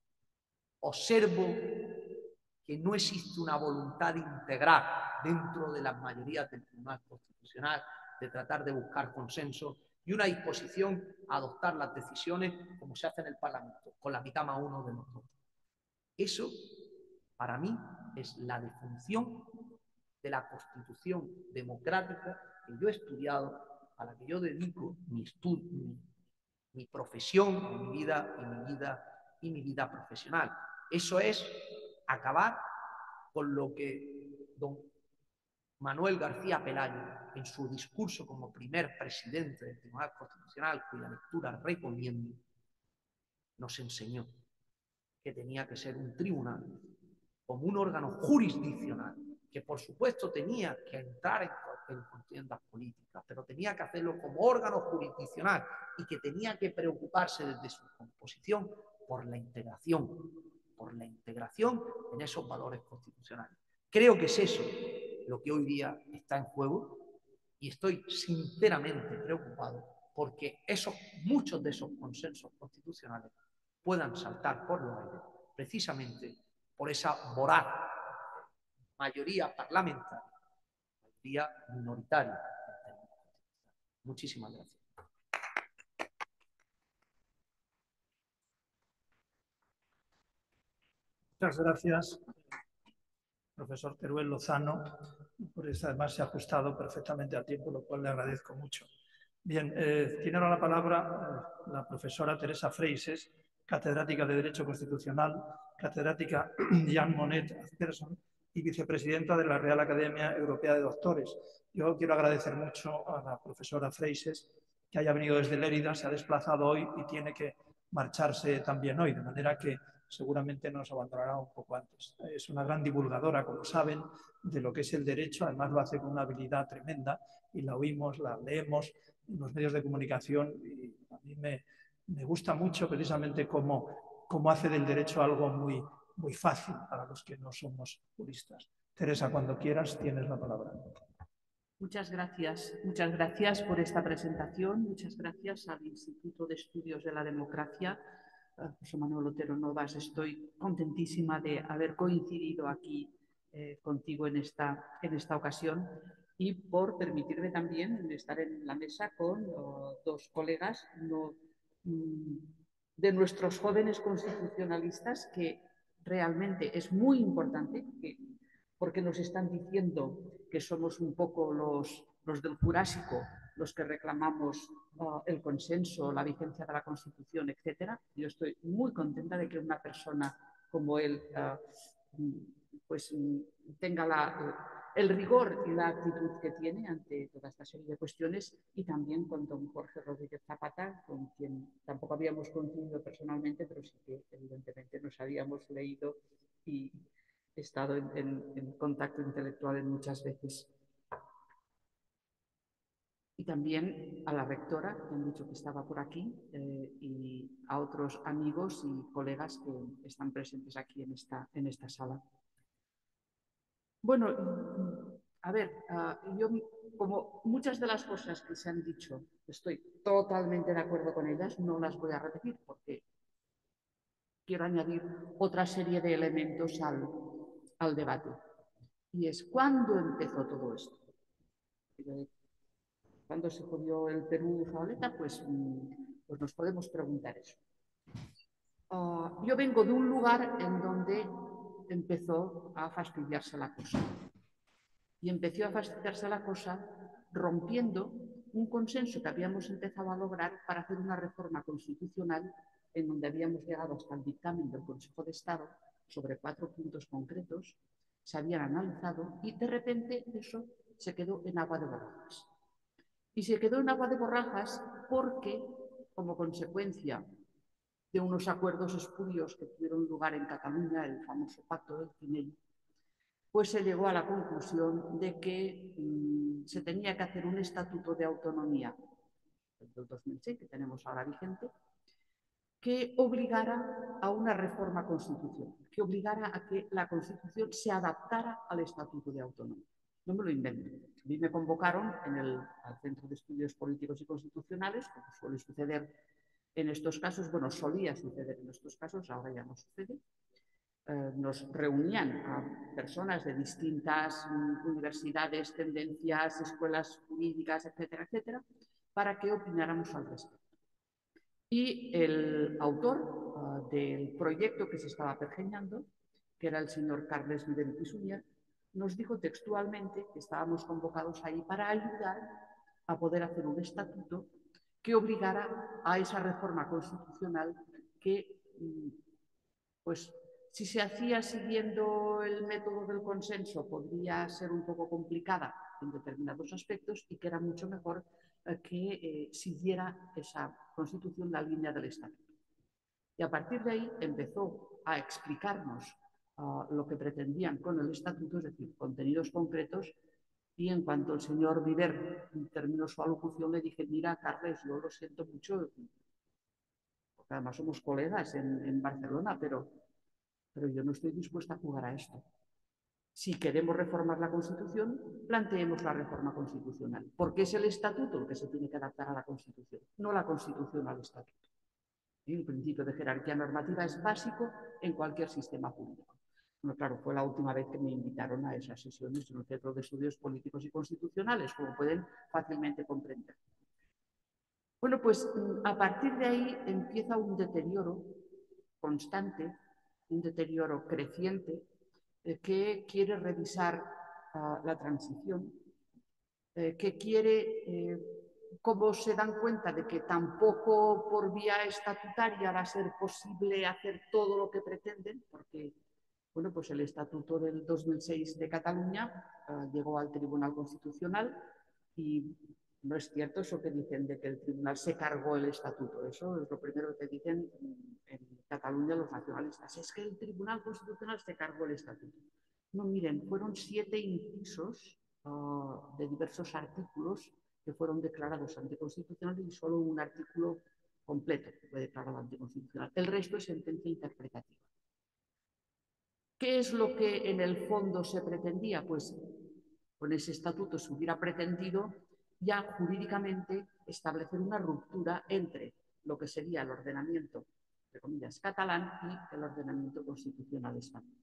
Observo que no existe una voluntad integral dentro de las mayorías del Tribunal Constitucional de tratar de buscar consenso y una disposición a adoptar las decisiones como se hace en el Parlamento, con la mitad más uno de nosotros. Eso, para mí, es la defunción de la Constitución democrática que yo he estudiado, a la que yo dedico mi estudio, mi profesión, mi vida profesional. Eso es acabar con lo que don Manuel García Pelayo, en su discurso como primer presidente del Tribunal Constitucional, cuya lectura recomiendo, nos enseñó que tenía que ser un tribunal como un órgano jurisdiccional, que por supuesto tenía que entrar en contiendas políticas, pero tenía que hacerlo como órgano jurisdiccional y que tenía que preocuparse desde su composición por la integración en esos valores constitucionales. Creo que es eso lo que hoy día está en juego y estoy sinceramente preocupado porque muchos de esos consensos constitucionales puedan saltar por los aires precisamente por esa voraz mayoría parlamentaria, mayoría minoritaria. Muchísimas gracias. Muchas gracias, profesor Teruel Lozano, por eso además se ha ajustado perfectamente al tiempo, lo cual le agradezco mucho. Bien, tiene ahora la palabra la profesora Teresa Freixes, catedrática de Derecho Constitucional, catedrática Jean Monnet Asperson y vicepresidenta de la Real Academia Europea de Doctores. Yo quiero agradecer mucho a la profesora Freixes que haya venido desde Lérida, se ha desplazado hoy y tiene que marcharse también hoy, de manera que seguramente nos abandonará un poco antes. Es una gran divulgadora, como saben, de lo que es el derecho, además lo hace con una habilidad tremenda y la oímos, la leemos en los medios de comunicación y a mí me gusta mucho precisamente cómo hace del derecho algo muy, muy fácil para los que no somos juristas. Teresa, cuando quieras, tienes la palabra. Muchas gracias por esta presentación, muchas gracias al Instituto de Estudios de la Democracia. José Manuel Otero Novas, estoy contentísima de haber coincidido aquí contigo en esta ocasión y por permitirme también estar en la mesa con dos colegas de nuestros jóvenes constitucionalistas, que realmente es muy importante porque nos están diciendo que somos un poco los del Jurásico, los que reclamamos el consenso, la vigencia de la Constitución, etc. Yo estoy muy contenta de que una persona como él tenga el rigor y la actitud que tiene ante toda esta serie de cuestiones, y también con don Jorge Rodríguez Zapata, con quien tampoco habíamos coincidido personalmente, pero sí que evidentemente nos habíamos leído y estado en contacto intelectual en muchas veces. Y también a la rectora, que han dicho que estaba por aquí, y a otros amigos y colegas que están presentes aquí en esta sala. Bueno, a ver, yo, como muchas de las cosas que se han dicho, estoy totalmente de acuerdo con ellas, no las voy a repetir porque quiero añadir otra serie de elementos al debate. Y es, ¿cuándo empezó todo esto? ¿Cuándo se jodió el Perú Zabaleta? Pues nos podemos preguntar eso. Yo vengo de un lugar en donde empezó a fastidiarse la cosa. Y empezó a fastidiarse la cosa rompiendo un consenso que habíamos empezado a lograr para hacer una reforma constitucional en donde habíamos llegado hasta el dictamen del Consejo de Estado sobre 4 puntos concretos, se habían analizado y de repente eso se quedó en agua de borrajas. Y se quedó en agua de borrajas porque, como consecuencia de unos acuerdos espurios que tuvieron lugar en Cataluña, el famoso Pacto del Tinell, pues se llegó a la conclusión de que se tenía que hacer un estatuto de autonomía del 2006, que tenemos ahora vigente, que obligara a una reforma constitucional, que obligara a que la Constitución se adaptara al Estatuto de Autonomía. No me lo invento. A mí me convocaron al Centro de Estudios Políticos y Constitucionales, como suele suceder en estos casos, bueno, solía suceder en estos casos, ahora ya no sucede. Nos reunían a personas de distintas universidades, tendencias, escuelas jurídicas, etcétera, etcétera, para que opináramos al respecto. Y el autor del proyecto que se estaba pergeñando, que era el señor Carles Viver i Sunyer, nos dijo textualmente que estábamos convocados ahí para ayudar a poder hacer un estatuto que obligara a esa reforma constitucional que, pues, si se hacía siguiendo el método del consenso, podría ser un poco complicada en determinados aspectos y que era mucho mejor que siguiera esa Constitución la línea del Estatuto. Y a partir de ahí empezó a explicarnos lo que pretendían con el Estatuto, es decir, contenidos concretos, y en cuanto el señor Viver terminó su alocución, le dije, mira, Carles, yo lo siento mucho, porque además somos colegas en Barcelona, pero yo no estoy dispuesta a jugar a esto. Si queremos reformar la Constitución, planteemos la reforma constitucional, porque es el Estatuto el que se tiene que adaptar a la Constitución, no la Constitución al Estatuto. Y el principio de jerarquía normativa es básico en cualquier sistema jurídico. Bueno, claro, fue la última vez que me invitaron a esas sesiones en el Centro de Estudios Políticos y Constitucionales, como pueden fácilmente comprender. Bueno, pues a partir de ahí empieza un deterioro constante, un deterioro creciente, que quiere revisar la transición, que quiere, como se dan cuenta de que tampoco por vía estatutaria va a ser posible hacer todo lo que pretenden, porque bueno, pues el Estatuto del 2006 de Cataluña llegó al Tribunal Constitucional y no es cierto eso que dicen de que el Tribunal se cargó el Estatuto. Eso es lo primero que dicen en Cataluña los nacionalistas. Es que el Tribunal Constitucional se cargó el Estatuto. No, miren, fueron 7 incisos de diversos artículos que fueron declarados anticonstitucionales y solo un artículo completo fue declarado anticonstitucional. El resto es sentencia interpretativa. ¿Qué es lo que en el fondo se pretendía? Pues con ese estatuto se hubiera pretendido ya jurídicamente establecer una ruptura entre lo que sería el ordenamiento, entre comillas, catalán y el ordenamiento constitucional español.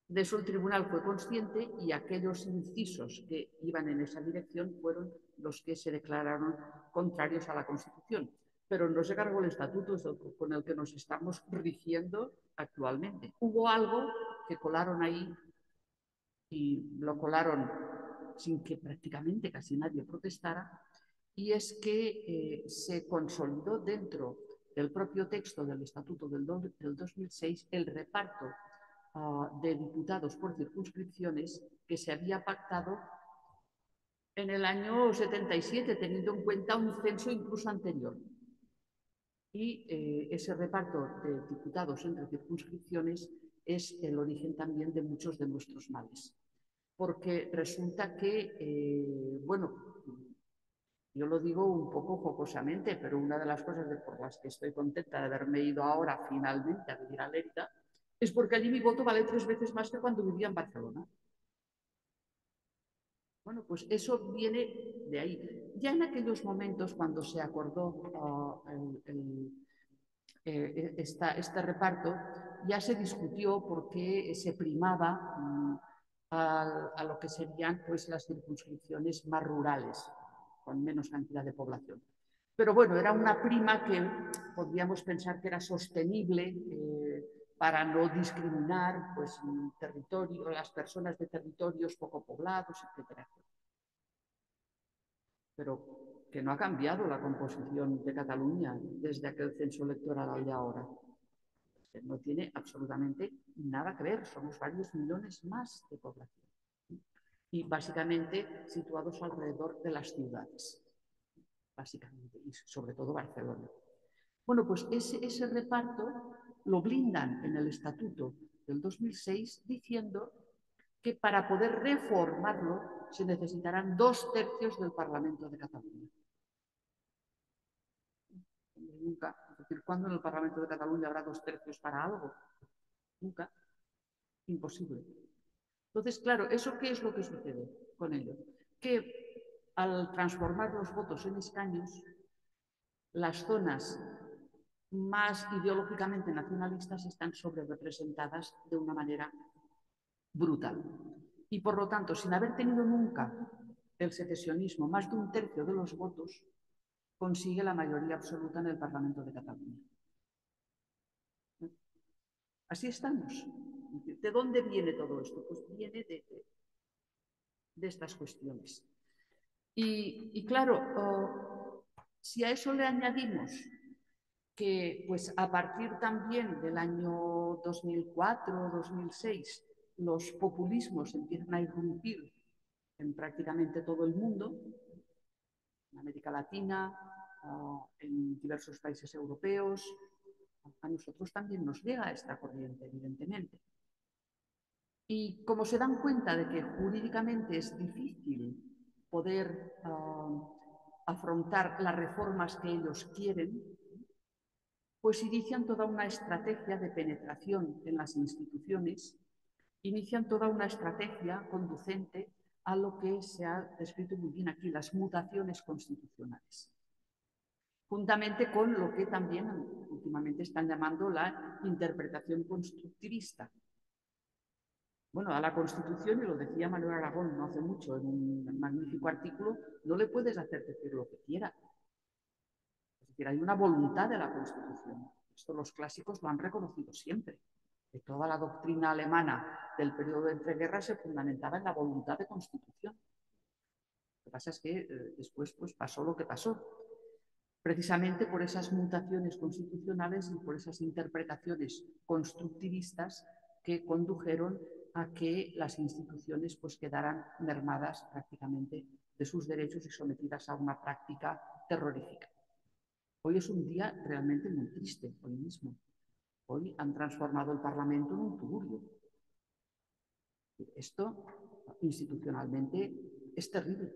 De eso el tribunal fue consciente y aquellos incisos que iban en esa dirección fueron los que se declararon contrarios a la Constitución. Pero no se cargó el estatuto con el que nos estamos rigiendo actualmente. Hubo algo que colaron ahí y lo colaron sin que prácticamente casi nadie protestara, y es que se consolidó dentro del propio texto del Estatuto del 2006 el reparto de diputados por circunscripciones que se había pactado en el año 77, teniendo en cuenta un censo incluso anterior. Y ese reparto de diputados entre circunscripciones es el origen también de muchos de nuestros males. Porque resulta que, bueno, yo lo digo un poco jocosamente, pero una de las cosas por las que estoy contenta de haberme ido ahora finalmente a vivir a Lérida es porque allí mi voto vale 3 veces más que cuando vivía en Barcelona. Bueno, pues eso viene de ahí. Ya en aquellos momentos, cuando se acordó este reparto, ya se discutió por qué se primaba a lo que serían pues, las circunscripciones más rurales, con menos cantidad de población. Pero bueno, era una prima que podríamos pensar que era sostenible para no discriminar pues, las personas de territorios poco poblados, etcétera. pero que no ha cambiado la composición de Cataluña desde aquel censo electoral al de ahora. Que no tiene absolutamente nada que ver, somos varios millones más de población. Y básicamente situados alrededor de las ciudades, básicamente, y sobre todo Barcelona. Bueno, pues ese reparto lo blindan en el Estatuto del 2006 diciendo que para poder reformarlo se necesitarán 2/3 del Parlamento de Cataluña. Nunca. Es decir, ¿cuándo en el Parlamento de Cataluña habrá 2/3 para algo? Nunca. Imposible. Entonces, claro, ¿eso qué es lo que sucede con ello? Que al transformar los votos en escaños, las zonas más ideológicamente nacionalistas están sobrerepresentadas de una manera brutal. Y por lo tanto, sin haber tenido nunca el secesionismo más de 1/3 de los votos, consigue la mayoría absoluta en el Parlamento de Cataluña. Así estamos. ¿De dónde viene todo esto? Pues viene de estas cuestiones. Y claro, si a eso le añadimos que pues a partir también del año 2004-2006 los populismos empiezan a irrumpir en prácticamente todo el mundo, en América Latina, en diversos países europeos, a nosotros también nos llega esta corriente, evidentemente. Y como se dan cuenta de que jurídicamente es difícil poder afrontar las reformas que ellos quieren, pues inician toda una estrategia de penetración en las instituciones, inician toda una estrategia conducente a lo que se ha descrito muy bien aquí, las mutaciones constitucionales. Juntamente con lo que también últimamente están llamando la interpretación constructivista. Bueno, a la Constitución, y lo decía Manuel Aragón no hace mucho en un magnífico artículo, no le puedes hacer decir lo que quiera. Es decir, hay una voluntad de la Constitución. Esto los clásicos lo han reconocido siempre. Que toda la doctrina alemana del periodo de entreguerras se fundamentaba en la voluntad de Constitución. Lo que pasa es que después pues, pasó lo que pasó. Precisamente por esas mutaciones constitucionales y por esas interpretaciones constructivistas que condujeron a que las instituciones pues, quedaran mermadas prácticamente de sus derechos y sometidas a una práctica terrorífica. Hoy es un día realmente muy triste, hoy mismo. Hoy han transformado el Parlamento en un tugurio. Esto institucionalmente es terrible.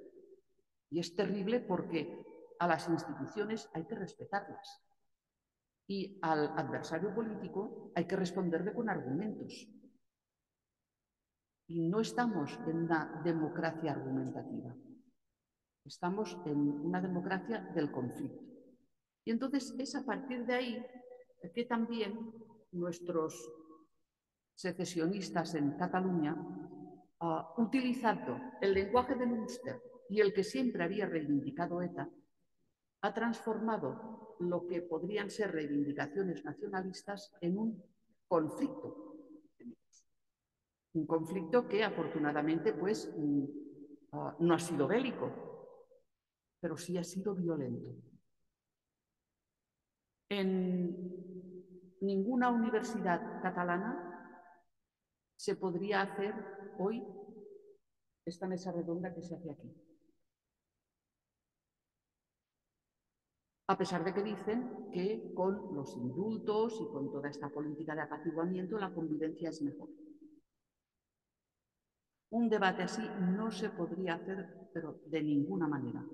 Y es terrible porque a las instituciones hay que respetarlas. Y al adversario político hay que responderle con argumentos. Y no estamos en una democracia argumentativa. Estamos en una democracia del conflicto. Y entonces es a partir de ahí que también nuestros secesionistas en Cataluña, utilizando el lenguaje de Münster y el que siempre había reivindicado ETA, ha transformado lo que podrían ser reivindicaciones nacionalistas en un conflicto. Un conflicto que afortunadamente pues, no ha sido bélico, pero sí ha sido violento. En ninguna universidad catalana se podría hacer hoy esta mesa redonda que se hace aquí. A pesar de que dicen que con los indultos y con toda esta política de apaciguamiento la convivencia es mejor. Un debate así no se podría hacer, pero de ninguna manera,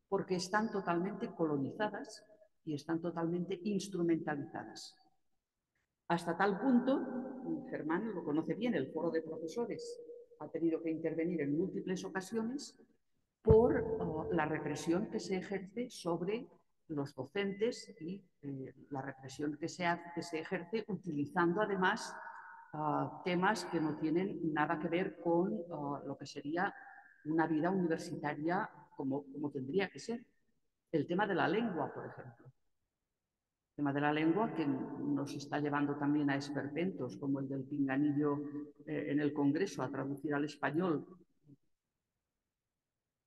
porque están totalmente colonizadas y están totalmente instrumentalizadas. Hasta tal punto, Germán lo conoce bien, el foro de profesores ha tenido que intervenir en múltiples ocasiones por la represión que se ejerce sobre los docentes y la represión que se ejerce utilizando además temas que no tienen nada que ver con lo que sería una vida universitaria como tendría que ser. El tema de la lengua, por ejemplo. El tema de la lengua que nos está llevando también a esperpentos, como el del pinganillo en el Congreso, a traducir al español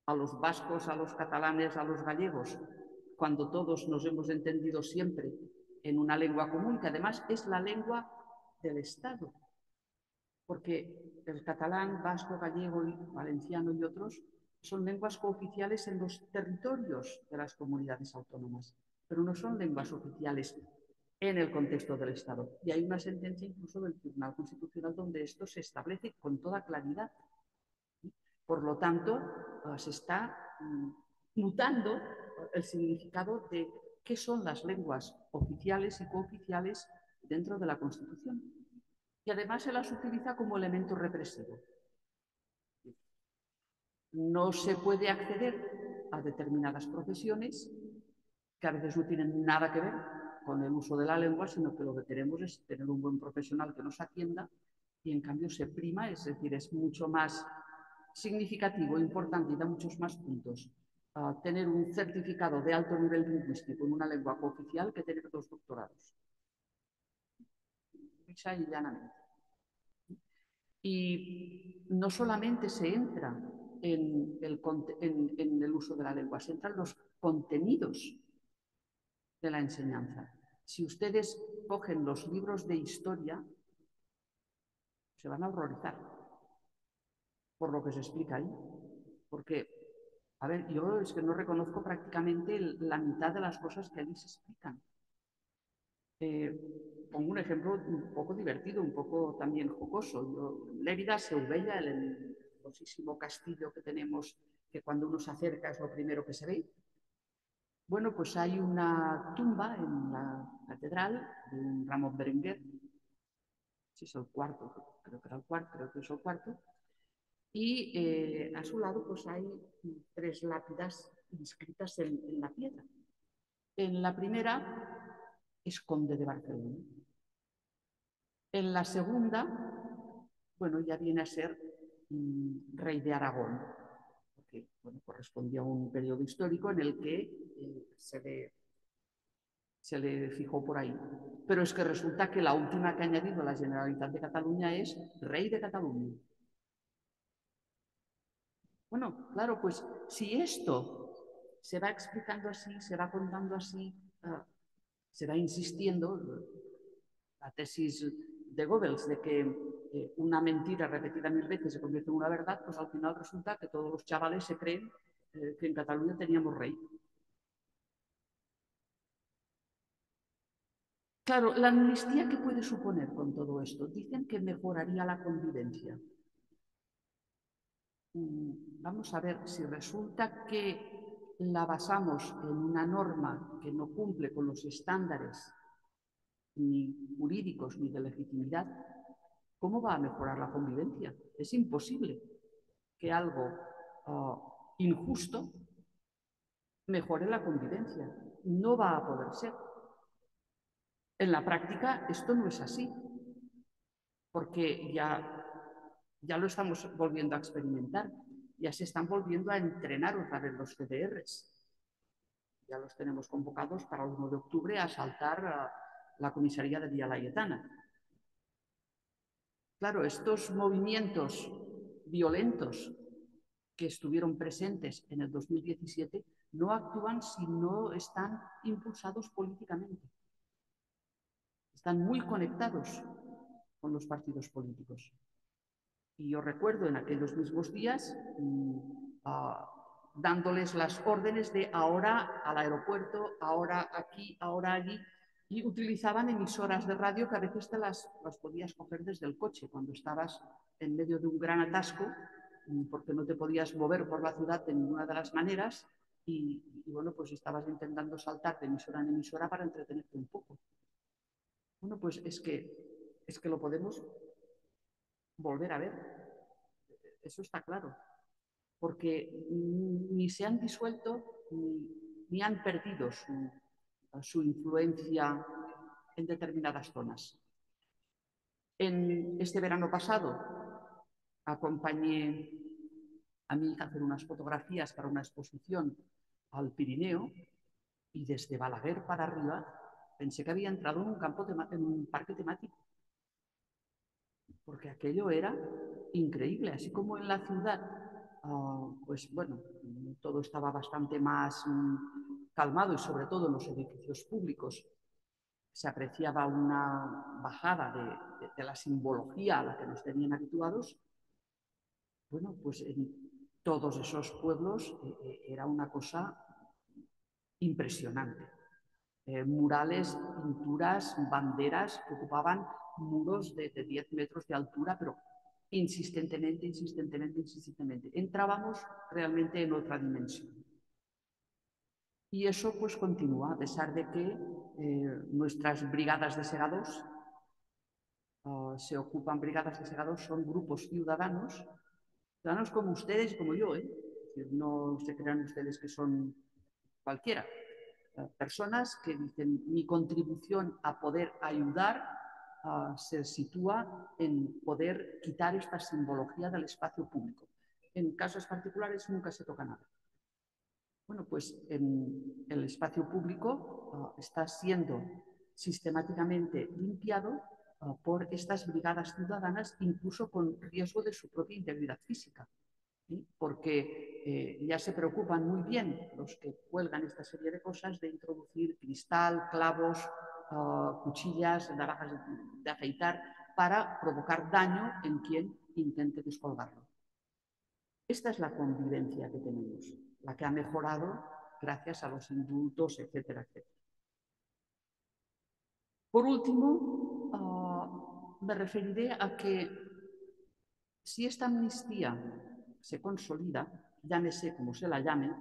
a los vascos, a los catalanes, a los gallegos, cuando todos nos hemos entendido siempre en una lengua común, que además es la lengua del Estado, porque el catalán, vasco, gallego, valenciano y otros son lenguas cooficiales en los territorios de las comunidades autónomas, pero no son lenguas oficiales en el contexto del Estado. Y hay una sentencia incluso del Tribunal Constitucional donde esto se establece con toda claridad. Por lo tanto, se está mutando el significado de qué son las lenguas oficiales y cooficiales dentro de la Constitución. Y además se las utiliza como elemento represivo. No se puede acceder a determinadas profesiones que a veces no tienen nada que ver con el uso de la lengua, sino que lo que queremos es tener un buen profesional que nos atienda y en cambio se prima, es decir, es mucho más significativo, importante y da muchos más puntos tener un certificado de alto nivel lingüístico en una lengua cooficial que tener 2 doctorados. Lisa y llanamente. Y no solamente se entra en el uso de la lengua, se entran los contenidos de la enseñanza. Si ustedes cogen los libros de historia, se van a horrorizar por lo que se explica ahí. Porque, a ver, yo es que no reconozco prácticamente la mitad de las cosas que allí se explican. Pongo un ejemplo un poco divertido, un poco también jocoso. Lérida se Ubella, el famosísimo castillo que tenemos, que cuando uno se acerca es lo primero que se ve. Bueno, pues hay una tumba en la catedral de un Ramón Berenguer, si es el cuarto, creo que era el cuarto, creo que es el cuarto, y a su lado pues hay 3 lápidas inscritas en la piedra. En la primera es conde de Barcelona. En la segunda, bueno, ya viene a ser rey de Aragón, porque bueno, correspondía a un periodo histórico en el que se le fijó por ahí. Pero es que resulta que la última que ha añadido la Generalitat de Cataluña es rey de Cataluña. Bueno, claro, pues si esto se va explicando así, se va contando así, se va insistiendo, la tesis de Goebbels de que una mentira repetida 1000 veces se convierte en una verdad, pues al final resulta que todos los chavales se creen que en Cataluña teníamos rey. Claro, la amnistía, ¿qué puede suponer con todo esto? Dicen que mejoraría la convivencia. Vamos a ver, si resulta que la basamos en una norma que no cumple con los estándares ni jurídicos ni de legitimidad, ¿cómo va a mejorar la convivencia? Es imposible que algo injusto mejore la convivencia. No va a poder ser. En la práctica esto no es así, porque ya lo estamos volviendo a experimentar. Ya se están volviendo a entrenar otra vez los CDRs. Ya los tenemos convocados para el 1 de octubre a asaltar a la comisaría de Villa Laietana. Claro, estos movimientos violentos que estuvieron presentes en el 2017 no actúan si no están impulsados políticamente. Están muy conectados con los partidos políticos. Y yo recuerdo en aquellos mismos días dándoles las órdenes de ahora al aeropuerto, ahora aquí, ahora allí, y utilizaban emisoras de radio que a veces te las podías coger desde el coche cuando estabas en medio de un gran atasco, porque no te podías mover por la ciudad de ninguna de las maneras y bueno, pues estabas intentando saltar de emisora en emisora para entretenerte un poco. Bueno, pues es que lo podemos volver a ver. Eso está claro. Porque ni se han disuelto ni han perdido su influencia en determinadas zonas. En este verano pasado acompañé a mi hija a hacer unas fotografías para una exposición al Pirineo y desde Balaguer para arriba pensé que había entrado en un parque temático, porque aquello era increíble, así como en la ciudad pues bueno, todo estaba bastante más calmado y sobre todo en los edificios públicos se apreciaba una bajada de la simbología a la que nos tenían habituados. Bueno, pues en todos esos pueblos era una cosa impresionante. Murales, pinturas, banderas que ocupaban muros de 10 metros de altura, pero insistentemente. Entrábamos realmente en otra dimensión. Y eso pues continúa, a pesar de que nuestras brigadas de segados se ocupan, brigadas de segados son grupos ciudadanos como ustedes y como yo, ¿eh? Es decir, no se crean ustedes que son cualquiera. Personas que dicen, mi contribución a poder ayudar se sitúa en poder quitar esta simbología del espacio público. En casos particulares nunca se toca nada. Bueno, pues en el espacio público está siendo sistemáticamente limpiado por estas brigadas ciudadanas, incluso con riesgo de su propia integridad física. ¿Sí? Porque ya se preocupan muy bien los que cuelgan esta serie de cosas de introducir cristal, clavos, cuchillas, navajas de afeitar para provocar daño en quien intente descolgarlo. Esta es la convivencia que tenemos, la que ha mejorado gracias a los indultos, etcétera, etcétera. Por último, me referiré a que si esta amnistía se consolida, llámese como se la llame,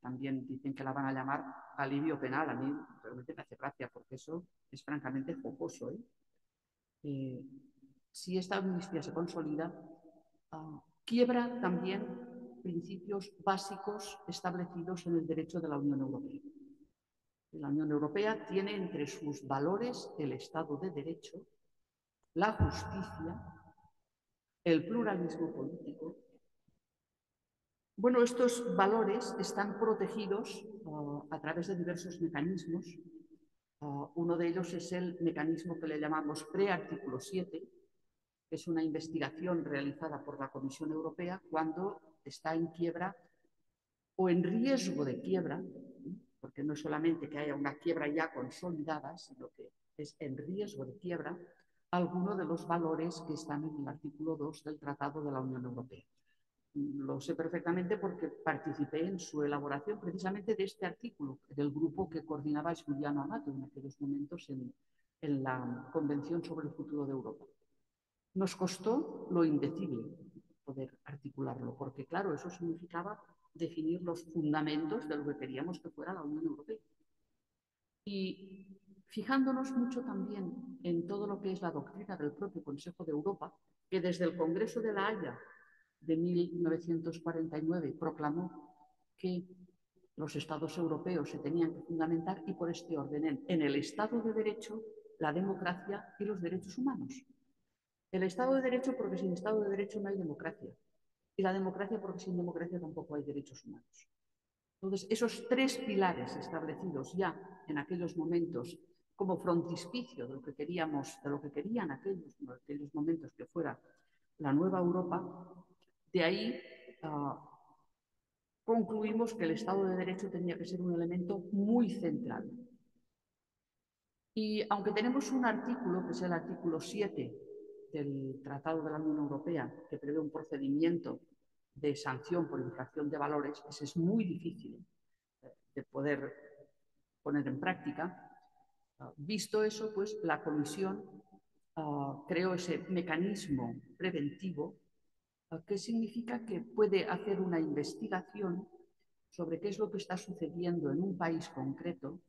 también dicen que la van a llamar alivio penal, a mí realmente me hace gracia porque eso es francamente jocoso. Si esta amnistía se consolida, quiebra también principios básicos establecidos en el derecho de la Unión Europea. La Unión Europea tiene entre sus valores el Estado de Derecho, la justicia, el pluralismo político. Bueno, estos valores están protegidos a través de diversos mecanismos. Uno de ellos es el mecanismo que le llamamos preartículo 7, que es una investigación realizada por la Comisión Europea cuando está en quiebra o en riesgo de quiebra, porque no es solamente que haya una quiebra ya consolidada, sino que es en riesgo de quiebra, alguno de los valores que están en el artículo 2 del Tratado de la Unión Europea. Lo sé perfectamente porque participé en su elaboración precisamente de este artículo, del grupo que coordinaba Giuliano Amato en aquellos momentos en la Convención sobre el Futuro de Europa. Nos costó lo indecible poder articularlo, porque claro, eso significaba definir los fundamentos de lo que queríamos que fuera la Unión Europea. Y fijándonos mucho también en todo lo que es la doctrina del propio Consejo de Europa, que desde el Congreso de La Haya de 1949 proclamó que los Estados europeos se tenían que fundamentar y por este orden en el Estado de Derecho, la democracia y los derechos humanos. El Estado de Derecho porque sin Estado de Derecho no hay democracia y la democracia porque sin democracia tampoco hay derechos humanos. Entonces, esos tres pilares establecidos ya en aquellos momentos como frontispicio de lo que queríamos, de lo que querían aquellos momentos que fuera la nueva Europa, de ahí concluimos que el Estado de Derecho tenía que ser un elemento muy central. Y aunque tenemos un artículo, que es el artículo 7 del Tratado de la Unión Europea, que prevé un procedimiento de sanción por infracción de valores, ese es muy difícil de poder poner en práctica. Visto eso, pues la Comisión creó ese mecanismo preventivo que significa que puede hacer una investigación sobre qué es lo que está sucediendo en un país concreto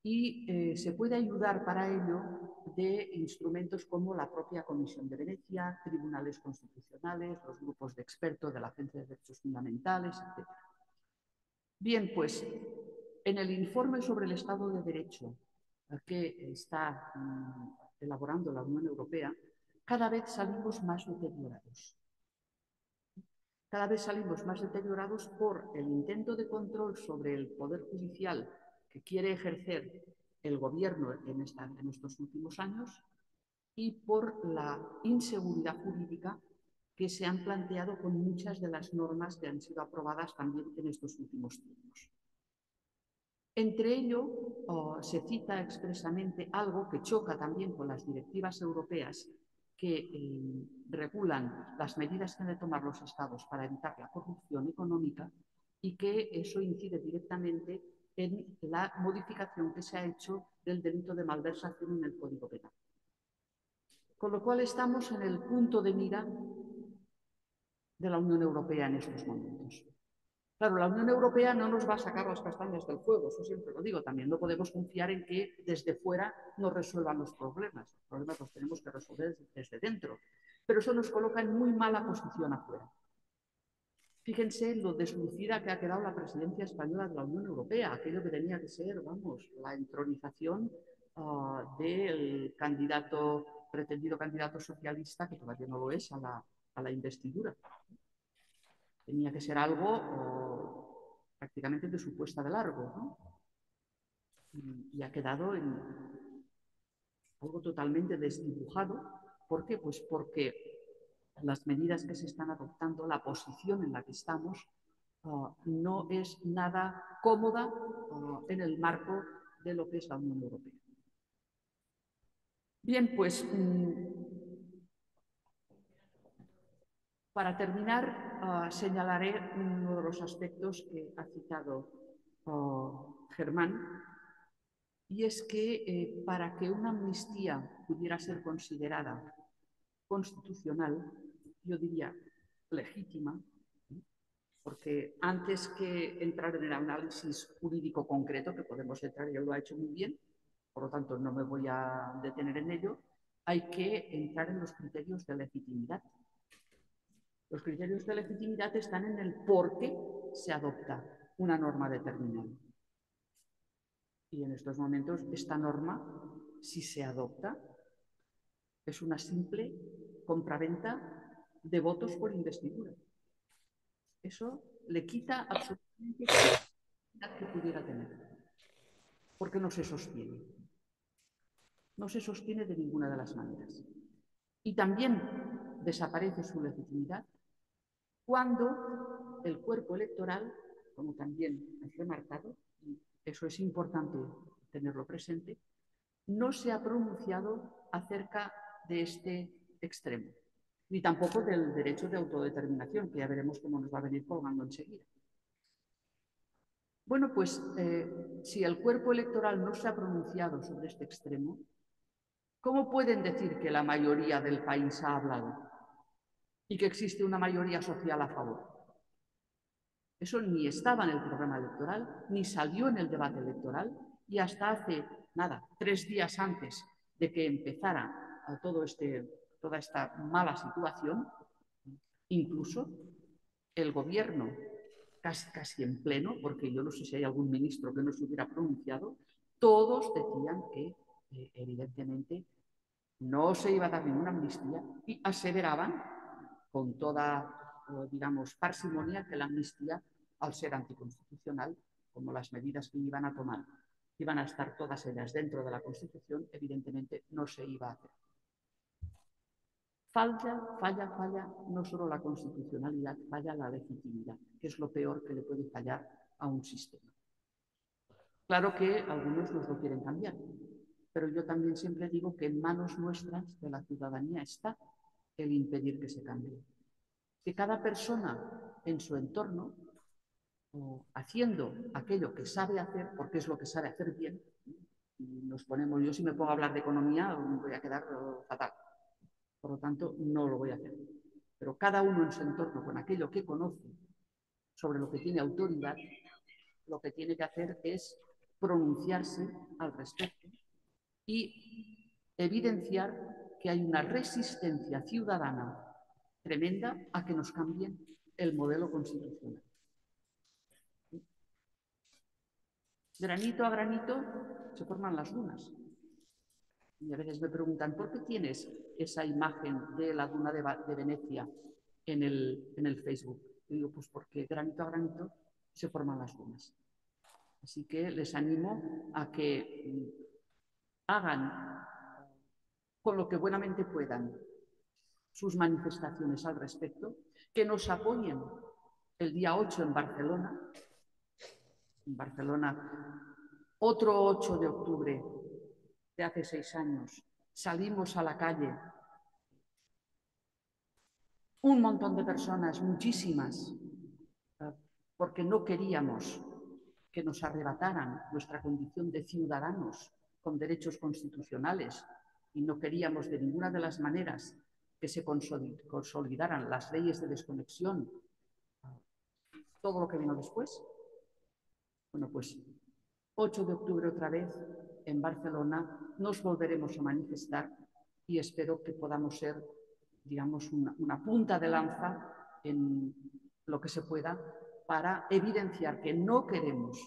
y se puede ayudar para ello de instrumentos como la propia Comisión de Venecia, tribunales constitucionales, los grupos de expertos de la Agencia de Derechos Fundamentales, etc. Bien, pues en el informe sobre el Estado de Derecho que está elaborando la Unión Europea, cada vez salimos más deteriorados. Cada vez salimos más deteriorados por el intento de control sobre el Poder Judicial que quiere ejercer el gobierno en estos últimos años y por la inseguridad jurídica que se han planteado con muchas de las normas que han sido aprobadas también en estos últimos tiempos. Entre ello, se cita expresamente algo que choca también con las directivas europeas que regulan las medidas que han de tomar los Estados para evitar la corrupción económica, y que eso incide directamente en la modificación que se ha hecho del delito de malversación en el Código Penal. Con lo cual estamos en el punto de mira de la Unión Europea en estos momentos. Claro, la Unión Europea no nos va a sacar las castañas del fuego, eso siempre lo digo. También no podemos confiar en que desde fuera nos resuelvan los problemas. Los problemas los tenemos que resolver desde dentro. Pero eso nos coloca en muy mala posición afuera. Fíjense lo deslucida que ha quedado la presidencia española de la Unión Europea, aquello que tenía que ser, vamos, la entronización del pretendido candidato socialista, que todavía no lo es, a la investidura. Tenía que ser algo prácticamente de su puesta de largo, ¿no? Y ha quedado en algo totalmente desdibujado. ¿Por qué? Pues porque las medidas que se están adoptando, la posición en la que estamos, no es nada cómoda en el marco de lo que es la Unión Europea. Bien, pues para terminar, señalaré uno de los aspectos que ha citado Germán, y es que para que una amnistía pudiera ser considerada constitucional, yo diría legítima, porque antes que entrar en el análisis jurídico concreto, que podemos entrar y él lo ha hecho muy bien, por lo tanto no me voy a detener en ello, hay que entrar en los criterios de legitimidad. Los criterios de legitimidad están en el por qué se adopta una norma determinada. Y en estos momentos esta norma, si se adopta, es una simple compraventa de votos por investidura. Eso le quita absolutamente la legitimidad que pudiera tener, porque no se sostiene. No se sostiene de ninguna de las maneras. Y también desaparece su legitimidad cuando el cuerpo electoral, como también has remarcado, y eso es importante tenerlo presente, no se ha pronunciado acerca de este extremo, ni tampoco del derecho de autodeterminación, que ya veremos cómo nos va a venir colgando enseguida. Bueno, pues si el cuerpo electoral no se ha pronunciado sobre este extremo, ¿cómo pueden decir que la mayoría del país ha hablado y que existe una mayoría social a favor? Eso ni estaba en el programa electoral, ni salió en el debate electoral, y hasta hace, nada, 3 días antes de que empezara toda esta mala situación, incluso el gobierno, casi en pleno, porque yo no sé si hay algún ministro que no se hubiera pronunciado, todos decían que evidentemente no se iba a dar ninguna amnistía, y aseveraban con toda, digamos, parsimonia, que la amnistía, al ser anticonstitucional, como las medidas que iban a tomar iban a estar todas ellas dentro de la Constitución, evidentemente no se iba a hacer. Falla no solo la constitucionalidad, falla la legitimidad, que es lo peor que le puede fallar a un sistema. Claro que algunos nos lo quieren cambiar, pero yo también siempre digo que en manos nuestras, de la ciudadanía, está el impedir que se cambie. Que cada persona en su entorno, haciendo aquello que sabe hacer, porque es lo que sabe hacer bien, y yo si me pongo a hablar de economía voy a quedar fatal. Por lo tanto, no lo voy a hacer. Pero cada uno en su entorno, con aquello que conoce, sobre lo que tiene autoridad, lo que tiene que hacer es pronunciarse al respecto y evidenciar que hay una resistencia ciudadana tremenda a que nos cambien el modelo constitucional. Granito a granito se forman las dunas. Y a veces me preguntan, ¿por qué tienes esa imagen de la duna de Venecia en el Facebook? Y digo, pues porque granito a granito se forman las dunas. Así que les animo a que hagan con lo que buenamente puedan sus manifestaciones al respecto, que nos apoyen el día 8 en Barcelona. En Barcelona, otro 8 de octubre de hace 6 años, salimos a la calle, un montón de personas, muchísimas, porque no queríamos que nos arrebataran nuestra condición de ciudadanos con derechos constitucionales y no queríamos de ninguna de las maneras que se consolidaran las leyes de desconexión, todo lo que vino después. Bueno, pues 8 de octubre otra vez en Barcelona nos volveremos a manifestar y espero que podamos ser, digamos, una punta de lanza en lo que se pueda para evidenciar que no queremos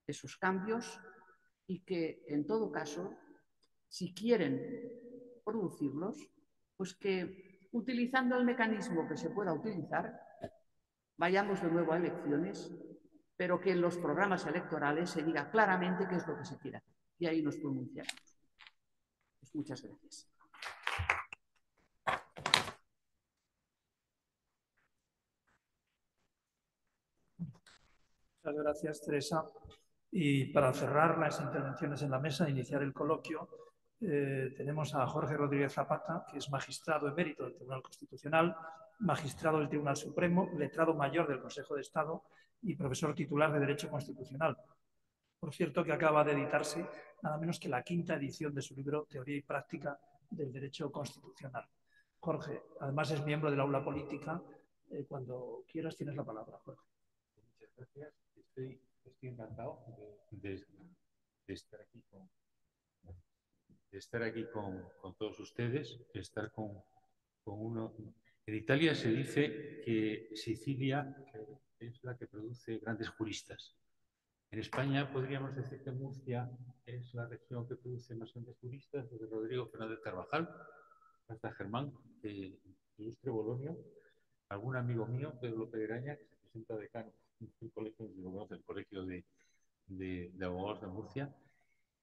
esos cambios y que, en todo caso, si quieren producirlos, pues que utilizando el mecanismo que se pueda utilizar, vayamos de nuevo a elecciones, pero que en los programas electorales se diga claramente qué es lo que se quiere hacer. Y ahí nos pronunciaremos. Pues muchas gracias. Muchas gracias, Teresa. Y para cerrar las intervenciones en la mesa, iniciar el coloquio, tenemos a Jorge Rodríguez Zapata, que es magistrado emérito del Tribunal Constitucional, magistrado del Tribunal Supremo, letrado mayor del Consejo de Estado y profesor titular de Derecho Constitucional. Por cierto, que acaba de editarse nada menos que la 5ª edición de su libro Teoría y Práctica del Derecho Constitucional. Jorge, además es miembro del Aula Política. Cuando quieras tienes la palabra, Jorge. Muchas gracias. Estoy encantado de estar aquí con todos ustedes, de estar con uno. En Italia se dice que Sicilia es la que produce grandes juristas. En España podríamos decir que Murcia es la región que produce más grandes juristas, desde Rodrigo Fernández Carvajal hasta Germán, ilustre Bolonio, algún amigo mío, Pedro López de Graña, que se presenta decano del Colegio de Abogados de Murcia.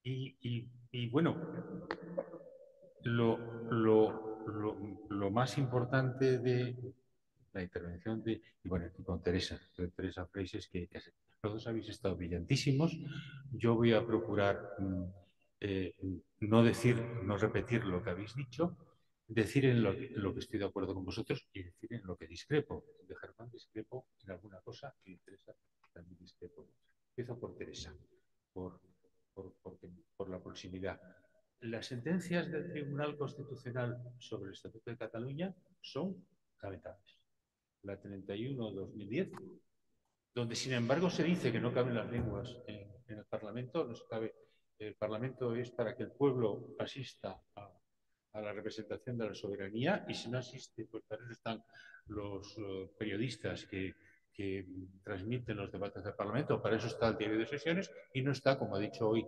Y bueno, lo más importante de la intervención de, y bueno, aquí con Teresa Freixes, es que los dos habéis estado brillantísimos. Yo voy a procurar no repetir lo que habéis dicho, decir en lo que estoy de acuerdo con vosotros y decir en lo que discrepo. De Germán discrepo en alguna cosa y de Teresa también discrepo. Empiezo por Teresa, por la proximidad. Las sentencias del Tribunal Constitucional sobre el Estatuto de Cataluña son lamentables. La 31/2010, donde sin embargo se dice que no caben las lenguas en el Parlamento, no se cabe. El Parlamento es para que el pueblo asista a la representación de la soberanía, y si no asiste, pues para eso están los periodistas que transmiten los debates del Parlamento, para eso está el diario de sesiones, y no está, como ha dicho hoy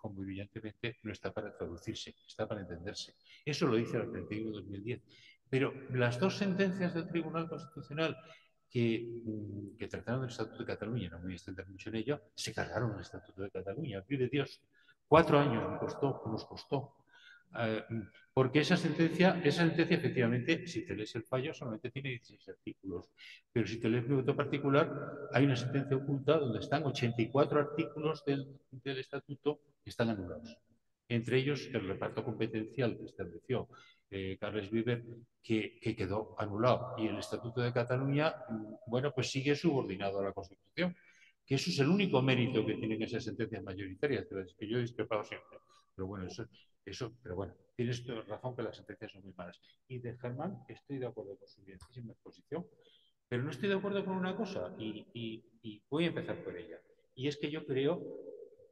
muy brillantemente, no está para traducirse, está para entenderse. Eso lo dice la 31/2010. Pero las dos sentencias del Tribunal Constitucional que trataron del Estatuto de Cataluña, no me voy a extender mucho en ello, se cargaron el Estatuto de Cataluña. Vive Dios, 4 años nos costó. Porque esa sentencia efectivamente, si te lees el fallo, solamente tiene 16 artículos. Pero si te lees el voto particular, hay una sentencia oculta donde están 84 artículos del Estatuto que están anulados. Entre ellos, el reparto competencial que estableció Carles Viver, que quedó anulado. Y el Estatuto de Cataluña, bueno, pues sigue subordinado a la Constitución. Que eso es el único mérito que tienen esas sentencias mayoritarias, de las que yo he discrepado siempre. Pero bueno, pero bueno, tienes razón que las sentencias son muy malas. Y de Germán estoy de acuerdo con su bienísima exposición, pero no estoy de acuerdo con una cosa, y voy a empezar por ella. Y es que yo creo,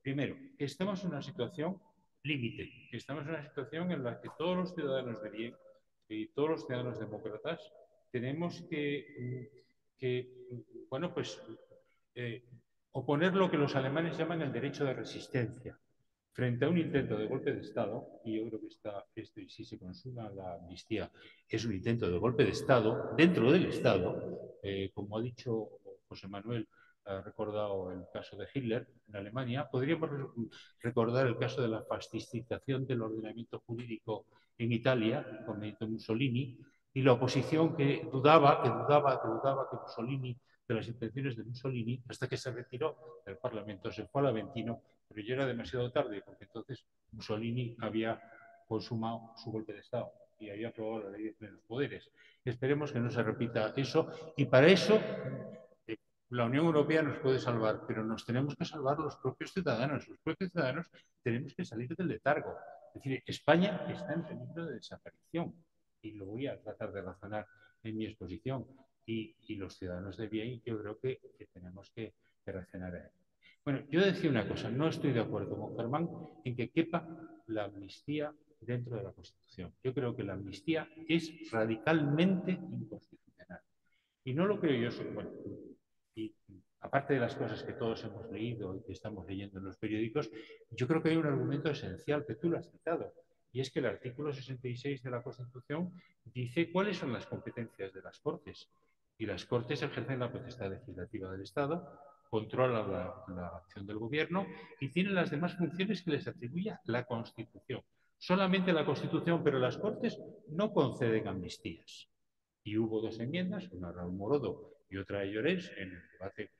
primero, que estamos en una situación límite, que estamos en una situación en la que todos los ciudadanos de bien y todos los ciudadanos demócratas tenemos que bueno, pues oponer lo que los alemanes llaman el derecho de resistencia frente a un intento de golpe de Estado. Y yo creo que si se consuma la amnistía, es un intento de golpe de Estado dentro del Estado, como ha dicho José Manuel ha recordado el caso de Hitler en Alemania, podríamos recordar el caso de la fascistización del ordenamiento jurídico en Italia con Benito Mussolini y la oposición que dudaba que Mussolini, de las intenciones de Mussolini, hasta que se retiró del Parlamento, se fue al Aventino, pero ya era demasiado tarde, porque entonces Mussolini había consumado su golpe de Estado y había aprobado la ley de plenos poderes. Esperemos que no se repita eso, y para eso la Unión Europea nos puede salvar, pero nos tenemos que salvar los propios ciudadanos. Los propios ciudadanos tenemos que salir del letargo. Es decir, España está en peligro de desaparición, y lo voy a tratar de razonar en mi exposición. Y los ciudadanos de bien, yo creo que tenemos que reaccionar a él. Bueno, yo decía una cosa, no estoy de acuerdo con Germán en que quepa la amnistía dentro de la Constitución. Yo creo que la amnistía es radicalmente inconstitucional. Y no lo creo yo solo. Bueno, y aparte de las cosas que todos hemos leído y que estamos leyendo en los periódicos, yo creo que hay un argumento esencial que tú lo has citado, y es que el artículo 66 de la Constitución dice cuáles son las competencias de las Cortes. Y las Cortes ejercen la potestad legislativa del Estado, controlan la acción del Gobierno y tienen las demás funciones que les atribuye la Constitución. Solamente la Constitución, pero las Cortes no conceden amnistías. Y hubo dos enmiendas, una de Raúl Morodo y otra de Llorens, en el debate,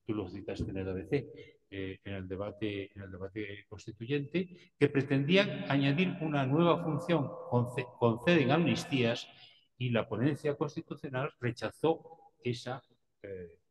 tú lo citaste en el ABC, en el debate constituyente, que pretendían añadir una nueva función, conceden amnistías, y la ponencia constitucional rechazó esa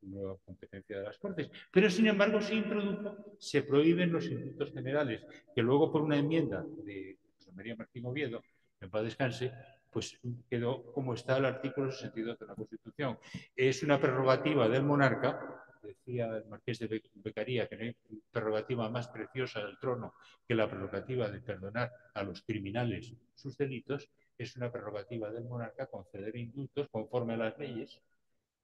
nueva competencia de las Cortes. Pero, sin embargo, se introdujo, se prohíben los indultos generales, que luego, por una enmienda de José María Martín Oviedo, en paz descanse, pues quedó como está el artículo 62 de la Constitución. Es una prerrogativa del monarca, decía el marqués de Beccaria, que no hay prerrogativa más preciosa del trono que la prerrogativa de perdonar a los criminales sus delitos. Es una prerrogativa del monarca conceder indultos conforme a las leyes,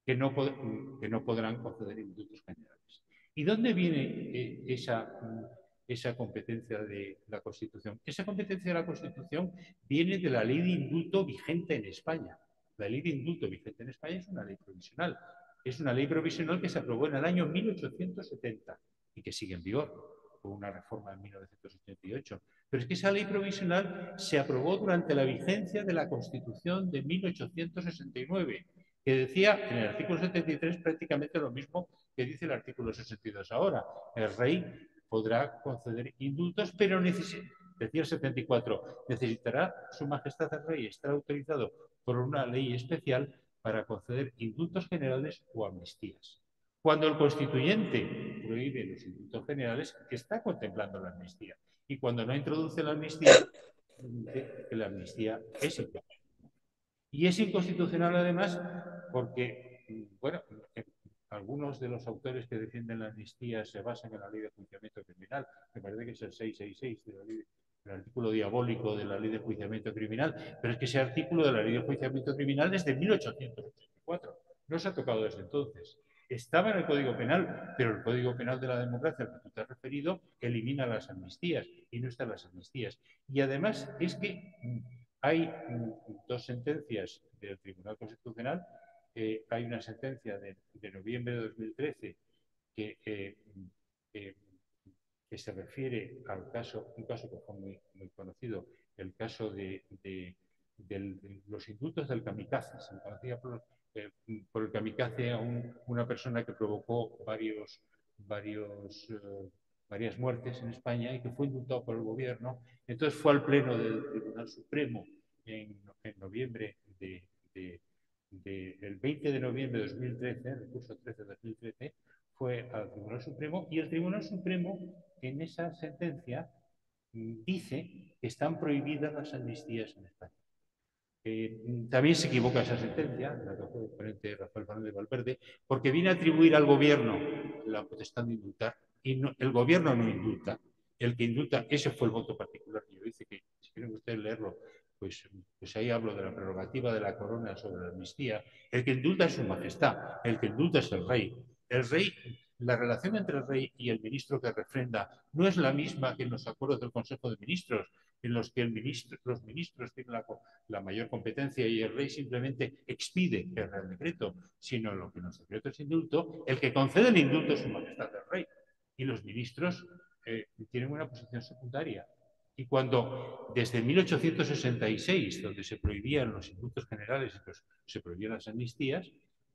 que no podrán conceder indultos generales. ¿Y dónde viene esa competencia de la Constitución? Esa competencia de la Constitución viene de la ley de indulto vigente en España. La ley de indulto vigente en España es una ley provisional. Es una ley provisional que se aprobó en el año 1870 y que sigue en vigor, con una reforma en 1988. Pero es que esa ley provisional se aprobó durante la vigencia de la Constitución de 1869, que decía en el artículo 73 prácticamente lo mismo que dice el artículo 62 ahora. El rey podrá conceder indultos, pero decía el 74, necesitará su majestad el rey estar autorizado por una ley especial para conceder indultos generales o amnistías. Cuando el constituyente prohíbe los indultos generales, está contemplando la amnistía. Y cuando no introduce la amnistía, dice que la amnistía es inconstitucional. Y es inconstitucional además porque, bueno, algunos de los autores que defienden la amnistía se basan en la ley de enjuiciamiento criminal, me parece que es el 666 de la ley, el artículo diabólico de la ley de enjuiciamiento criminal, pero es que ese artículo de la ley de enjuiciamiento criminal es de 1884, no se ha tocado desde entonces. Estaba en el Código Penal, pero el Código Penal de la democracia al que tú te has referido elimina las amnistías y no están las amnistías. Y además es que hay dos sentencias del Tribunal Constitucional. Hay una sentencia de noviembre de 2013 que se refiere al caso, un caso que fue muy conocido, el caso de los indultos del kamikaze. Se conocía por el kamikaze a una persona que provocó varias muertes en España y que fue indultado por el gobierno. Entonces fue al Pleno del Tribunal Supremo en noviembre el 20 de noviembre de 2013, el recurso 13 de 2013, fue al Tribunal Supremo, y el Tribunal Supremo en esa sentencia dice que están prohibidas las amnistías en España. También se equivoca esa sentencia, la que fue el ponente Rafael Fernández Valverde, porque viene a atribuir al gobierno la potestad de indultar, y no, el gobierno no indulta. El que indulta, ese fue el voto particular que yo dice, que si quieren ustedes leerlo, pues ahí hablo de la prerrogativa de la corona sobre la amnistía. El que indulta es su majestad, el que indulta es el rey. El rey la relación entre el rey y el ministro que refrenda no es la misma que en los acuerdos del Consejo de Ministros, en los que los ministros tienen la mayor competencia y el rey simplemente expide el Real Decreto, sino lo que en los decretos de indulto, el que concede el indulto es Su Majestad el Rey. Y los ministros tienen una posición secundaria. Y cuando desde 1866, donde se prohibían los indultos generales y se prohibían las amnistías,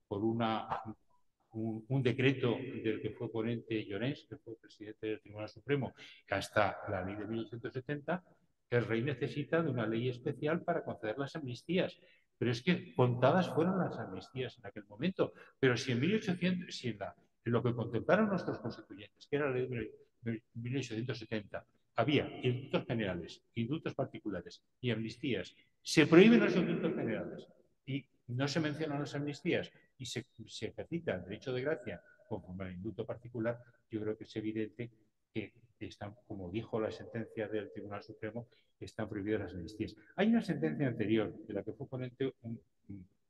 por un decreto del que fue ponente Llorens, que fue presidente del Tribunal Supremo, hasta la ley de 1870, el rey necesita de una ley especial para conceder las amnistías. Pero es que contadas fueron las amnistías en aquel momento. Pero si en 1800, si en lo que contemplaron nuestros constituyentes, que era la ley de 1870, había indultos generales, indultos particulares y amnistías, se prohíben los indultos generales y no se mencionan las amnistías y se ejercita el derecho de gracia conforme al indulto particular, yo creo que es evidente que están, como dijo la sentencia del Tribunal Supremo, están prohibidas las amnistías. Hay una sentencia anterior de la que fue ponente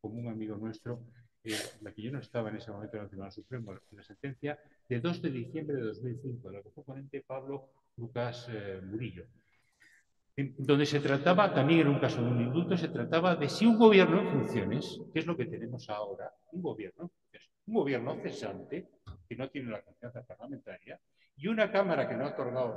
como un amigo nuestro, la que yo no estaba en ese momento en el Tribunal Supremo, la sentencia de 2 de diciembre de 2005, de la que fue ponente Pablo Lucas Murillo, donde se trataba, también en un caso de un indulto, se trataba de si un gobierno en funciones, que es lo que tenemos ahora, un gobierno cesante, que no tiene la confianza parlamentaria, y una Cámara que no ha otorgado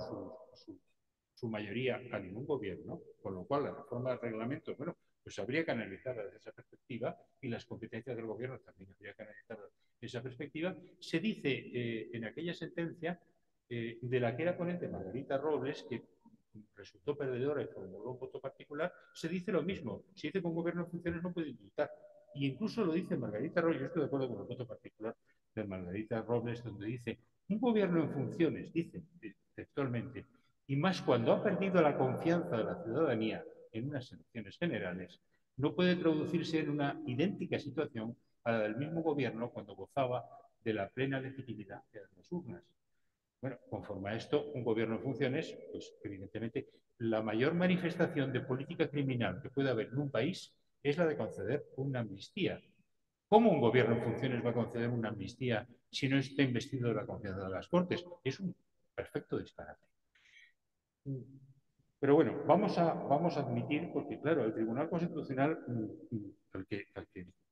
su mayoría a ningún gobierno, con lo cual la reforma del reglamento, bueno, pues habría que analizarla desde esa perspectiva y las competencias del gobierno también habría que analizarlas desde esa perspectiva. Se dice en aquella sentencia de la que era ponente Margarita Robles, que resultó perdedora y formuló un voto particular, se dice lo mismo. Se dice que un gobierno en funciones no puede indultar. Y incluso lo dice Margarita Robles, yo estoy de acuerdo con el voto particular de Margarita Robles, donde dice, un gobierno en funciones, dice textualmente, y más cuando ha perdido la confianza de la ciudadanía en unas elecciones generales, no puede traducirse en una idéntica situación a la del mismo gobierno cuando gozaba de la plena legitimidad de las urnas. Bueno, conforme a esto, un gobierno en funciones, pues evidentemente la mayor manifestación de política criminal que puede haber en un país es la de conceder una amnistía. ¿Cómo un gobierno en funciones va a conceder una amnistía si no está investido de la confianza de las Cortes? Es un perfecto disparate. Pero bueno, vamos a admitir, porque claro, el Tribunal Constitucional, al que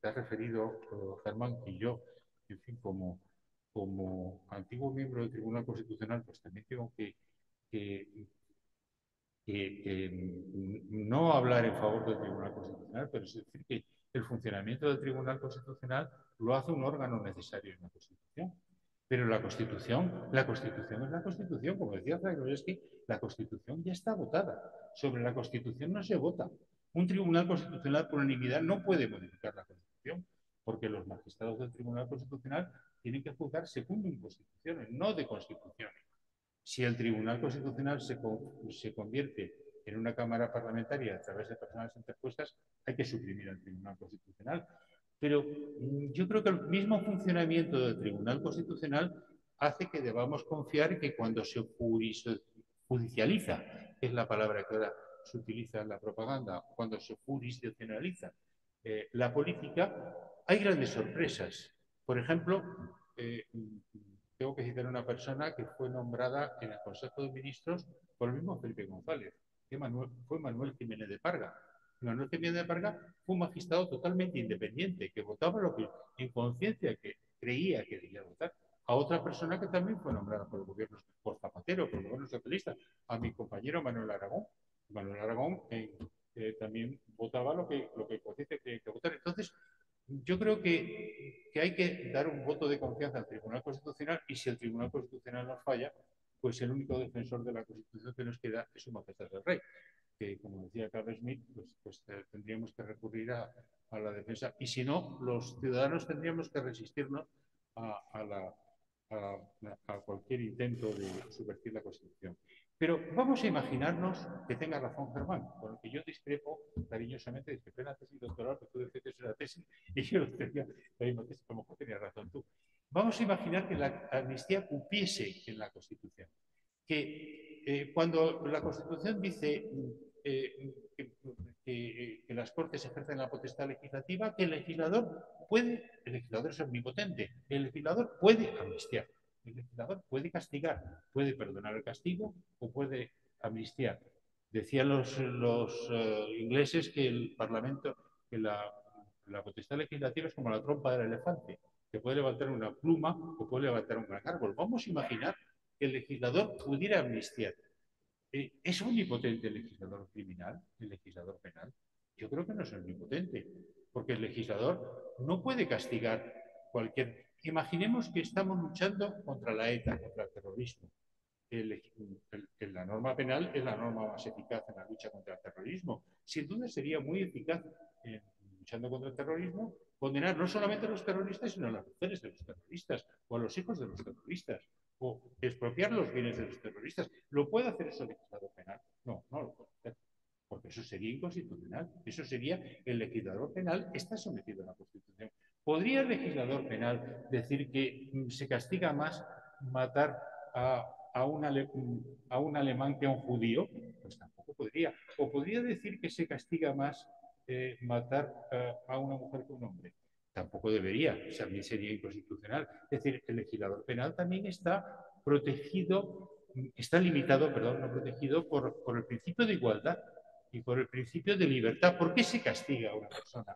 te has referido, Germán, y yo, en fin, como antiguo miembro del Tribunal Constitucional, pues también tengo que no hablar en favor del Tribunal Constitucional, pero es decir que el funcionamiento del Tribunal Constitucional lo hace un órgano necesario en la Constitución. Pero la Constitución es la Constitución, como decía Zagorowski, la Constitución ya está votada. Sobre la Constitución no se vota. Un Tribunal Constitucional por unanimidad no puede modificar la Constitución, porque los magistrados del Tribunal Constitucional tienen que juzgar secundum constituciones, no de constituciones. Si el Tribunal Constitucional se convierte en una Cámara parlamentaria a través de personas interpuestas, hay que suprimir al Tribunal Constitucional. Pero yo creo que el mismo funcionamiento del Tribunal Constitucional hace que debamos confiar que cuando se judicializa, que es la palabra que ahora se utiliza en la propaganda, cuando se jurisdiccionaliza la política, hay grandes sorpresas. Por ejemplo, tengo que citar a una persona que fue nombrada en el Consejo de Ministros por el mismo Felipe González, que fue Manuel Jiménez de Parga. Manuel Jiménez de Parga fue un magistrado totalmente independiente, que votaba lo que en conciencia que creía que debía votar. A otra persona que también fue nombrada por el gobierno, por Zapatero, por el gobierno socialista, a mi compañero Manuel Aragón. Manuel Aragón también votaba lo que conciencia creía que votar. Entonces, yo creo que hay que dar un voto de confianza al Tribunal Constitucional y si el Tribunal Constitucional nos falla, pues el único defensor de la Constitución que nos queda es Su Majestad el Rey, que como decía Carl Schmitt, pues tendríamos que recurrir a la defensa y si no, los ciudadanos tendríamos que resistirnos a cualquier intento de subvertir la Constitución. Pero vamos a imaginarnos que tenga razón Germán, con lo que yo discrepo cariñosamente, discrepé en la tesis doctoral, que tú decías que es una tesis, y yo decía la misma tesis, a lo mejor tenías razón tú. Vamos a imaginar que la amnistía cupiese en la Constitución, que cuando la Constitución dice que las Cortes ejercen la potestad legislativa, que el legislador es omnipotente, el legislador puede amnistiar. El legislador puede castigar, puede perdonar el castigo o puede amnistiar. Decían los ingleses que el Parlamento, que la potestad legislativa es como la trompa del elefante, que puede levantar una pluma o puede levantar un gran árbol. Vamos a imaginar que el legislador pudiera amnistiar. ¿Es omnipotente el legislador criminal, el legislador penal? Yo creo que no es omnipotente, porque el legislador no puede castigar cualquier... Imaginemos que estamos luchando contra la ETA, contra el terrorismo. La norma penal es la norma más eficaz en la lucha contra el terrorismo. Sin duda sería muy eficaz luchando contra el terrorismo condenar no solamente a los terroristas, sino a las mujeres de los terroristas o a los hijos de los terroristas o expropiar los bienes de los terroristas. ¿Lo puede hacer eso el legislador penal? No, no lo puede hacer, porque eso sería inconstitucional. Eso sería el legislador penal está sometido a la Constitución. ¿Podría el legislador penal decir que se castiga más matar a un alemán que a un judío? Pues tampoco podría. ¿O podría decir que se castiga más matar a una mujer que a un hombre? Tampoco debería, también sería inconstitucional. Es decir, el legislador penal también está protegido, está limitado, perdón, no protegido por el principio de igualdad y por el principio de libertad. ¿Por qué se castiga a una persona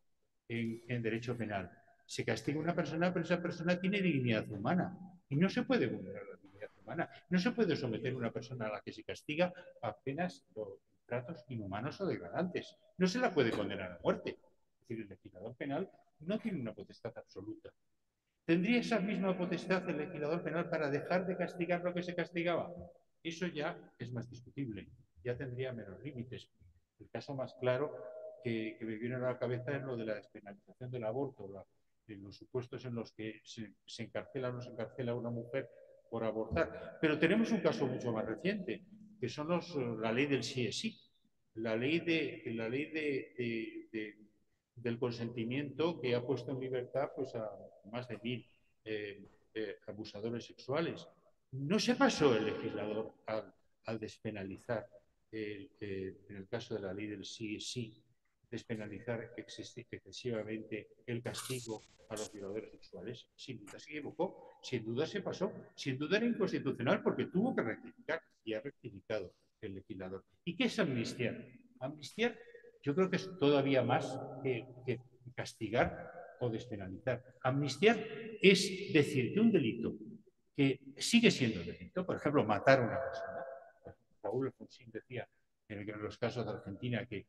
en derecho penal? Se castiga a una persona, pero esa persona tiene dignidad humana y no se puede vulnerar la dignidad humana. No se puede someter a una persona a la que se castiga a penas o tratos inhumanos o degradantes. No se la puede condenar a muerte. Es decir, el legislador penal no tiene una potestad absoluta. ¿Tendría esa misma potestad el legislador penal para dejar de castigar lo que se castigaba? Eso ya es más discutible, ya tendría menos límites. El caso más claro que me viene a la cabeza es lo de la despenalización del aborto, en los supuestos en los que se encarcela o no se encarcela a una mujer por abortar. Pero tenemos un caso mucho más reciente, que son la ley del sí es sí, la ley del consentimiento que ha puesto en libertad pues, a más de 1000 abusadores sexuales. No se pasó el legislador al despenalizar, en el caso de la ley del sí es sí, despenalizar excesivamente el castigo a los violadores sexuales. Sin duda se equivocó, sin duda se pasó, sin duda era inconstitucional porque tuvo que rectificar y ha rectificado el legislador. ¿Y qué es amnistiar? Amnistiar yo creo que es todavía más que castigar o despenalizar. Amnistiar es decir que un delito que sigue siendo delito, por ejemplo, matar a una persona. Raúl Alfonsín decía en los casos de Argentina que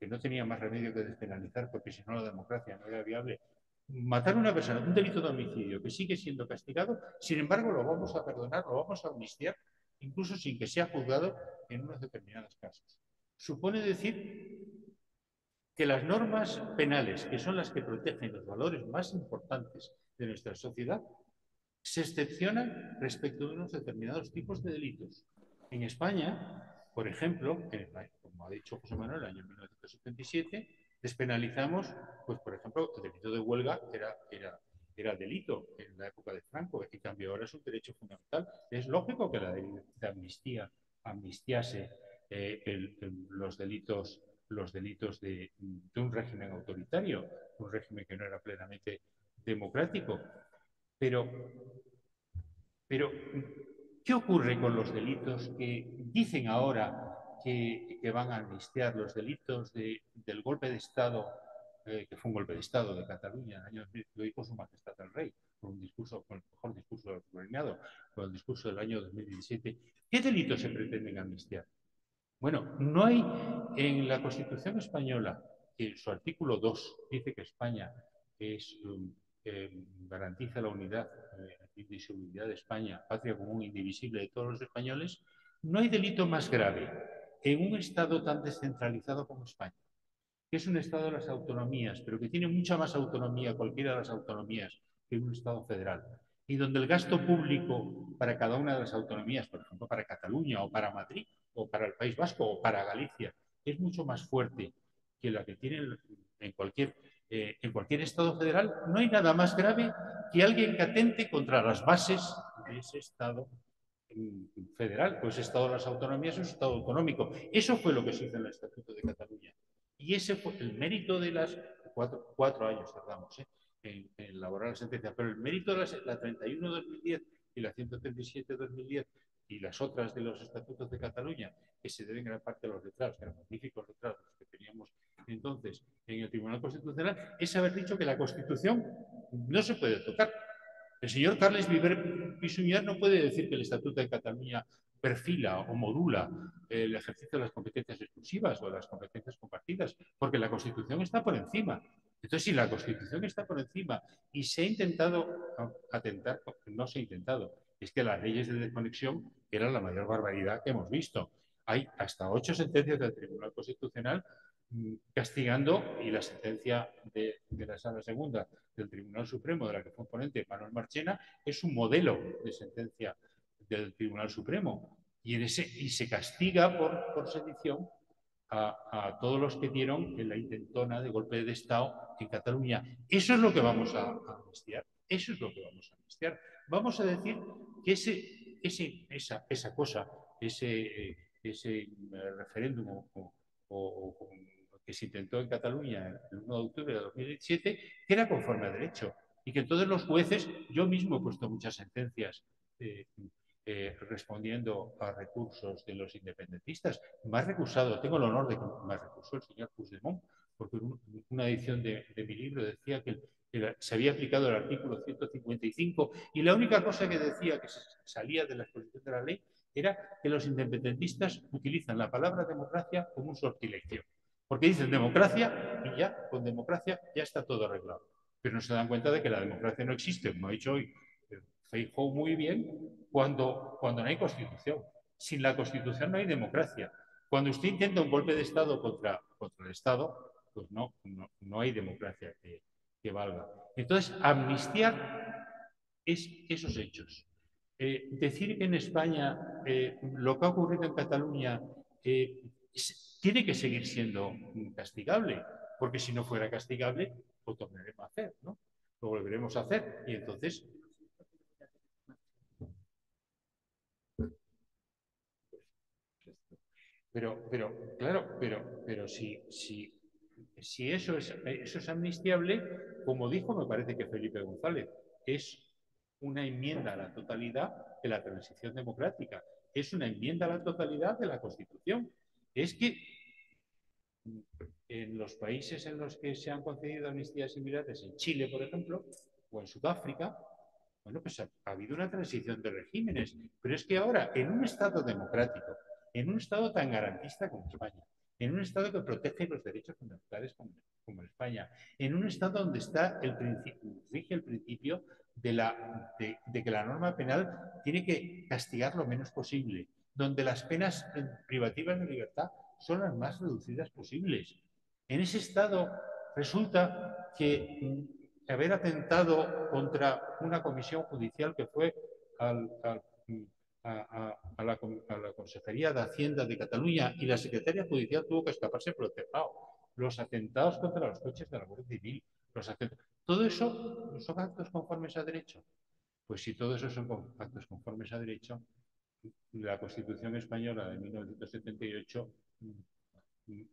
no tenía más remedio que despenalizar porque si no la democracia no era viable. Matar a una persona, un delito de homicidio que sigue siendo castigado, sin embargo lo vamos a perdonar, lo vamos a amnistiar, incluso sin que sea juzgado en unos determinados casos. Supone decir que las normas penales, que son las que protegen los valores más importantes de nuestra sociedad, se excepcionan respecto de unos determinados tipos de delitos. En España, por ejemplo, como ha dicho José Manuel, en el año 1977, despenalizamos, pues por ejemplo, el delito de huelga era delito en la época de Franco, en cambio ahora es un derecho fundamental. Es lógico que la ley de amnistía amnistiase los delitos de un régimen autoritario, un régimen que no era plenamente democrático. Pero, ¿qué ocurre con los delitos que dicen ahora que van a amnistiar? Los delitos del golpe de Estado, que fue un golpe de Estado de Cataluña en el año 2000, lo dijo Su Majestad el Rey, con el mejor discurso del reinado, con el discurso del año 2017. ¿Qué delitos se pretenden amnistiar? Bueno, no hay en la Constitución española, que su artículo 2 dice que España garantiza la unidad y indisolubilidad de España, patria común indivisible de todos los españoles. No hay delito más grave en un Estado tan descentralizado como España, que es un Estado de las autonomías, pero que tiene mucha más autonomía, cualquiera de las autonomías, que un Estado federal, y donde el gasto público para cada una de las autonomías, por ejemplo, para Cataluña o para Madrid, o para el País Vasco o para Galicia, es mucho más fuerte que la que tienen en cualquier Estado federal. No hay nada más grave que alguien que atente contra las bases de ese Estado federal, pues Estado de las autonomías es un Estado autonómico. Eso fue lo que se hizo en el Estatuto de Cataluña. Y ese fue el mérito de las 4 años tardamos, en elaborar la sentencia, pero el mérito de la 31-2010 y la 137-2010 y las otras de los estatutos de Cataluña, que se deben gran parte a los letrados, que eran magníficos letrados que teníamos entonces en el Tribunal Constitucional, es haber dicho que la Constitución no se puede tocar. El señor Carles Viver Pisunyer no puede decir que el Estatuto de Cataluña perfila o modula el ejercicio de las competencias exclusivas o de las competencias compartidas, porque la Constitución está por encima. Entonces, si la Constitución está por encima y se ha intentado atentar, no se ha intentado, es que las leyes de desconexión eran la mayor barbaridad que hemos visto. Hay hasta 8 sentencias del Tribunal Constitucional castigando, y la sentencia de la Sala Segunda del Tribunal Supremo, de la que fue ponente Manuel Marchena, es un modelo de sentencia del Tribunal Supremo. Y se castiga por sedición a todos los que dieron en la intentona de golpe de Estado en Cataluña. Eso es lo que vamos a amnistiar. Eso es lo que vamos a amnistiar. Vamos a decir que esa cosa, ese referéndum que se intentó en Cataluña el 1 de octubre de 2017, que era conforme a derecho. Y que todos los jueces, yo mismo he puesto muchas sentencias respondiendo a recursos de los independentistas. Me ha recusado, tengo el honor de que me recusó el señor Puigdemont, porque una edición de mi libro decía que se había aplicado el artículo 155 y la única cosa que decía que salía de la exposición de la ley era que los independentistas utilizan la palabra democracia como un sortilegio. Porque dicen democracia y ya, con democracia ya está todo arreglado. Pero no se dan cuenta de que la democracia no existe, como ha dicho hoy Feijóo muy bien, cuando no hay Constitución. Sin la Constitución no hay democracia. Cuando usted intenta un golpe de Estado contra el Estado, pues no hay democracia que valga. Entonces, amnistiar es esos hechos. Decir que en España lo que ha ocurrido en Cataluña tiene que seguir siendo castigable, porque si no fuera castigable, lo tornaremos a hacer, ¿no? Lo volveremos a hacer. Y entonces... Pero si eso es amnistiable, como dijo, me parece que Felipe González, es una enmienda a la totalidad de la transición democrática, es una enmienda a la totalidad de la Constitución. Es que en los países en los que se han concedido amnistías similares, en Chile, por ejemplo, o en Sudáfrica, bueno, pues ha habido una transición de regímenes, pero es que ahora, en un Estado democrático, en un Estado tan garantista como España, en un Estado que protege los derechos fundamentales como España, en un Estado donde está rige el principio de que la norma penal tiene que castigar lo menos posible, donde las penas privativas de libertad son las más reducidas posibles. En ese Estado resulta que haber atentado contra una comisión judicial que fue a la Consejería de Hacienda de Cataluña y la Secretaría Judicial tuvo que escaparse por el tejado. Los atentados contra los coches de la Guardia Civil, todo eso son actos conformes a derecho. Pues si todo eso son actos conformes a derecho, la Constitución española de 1978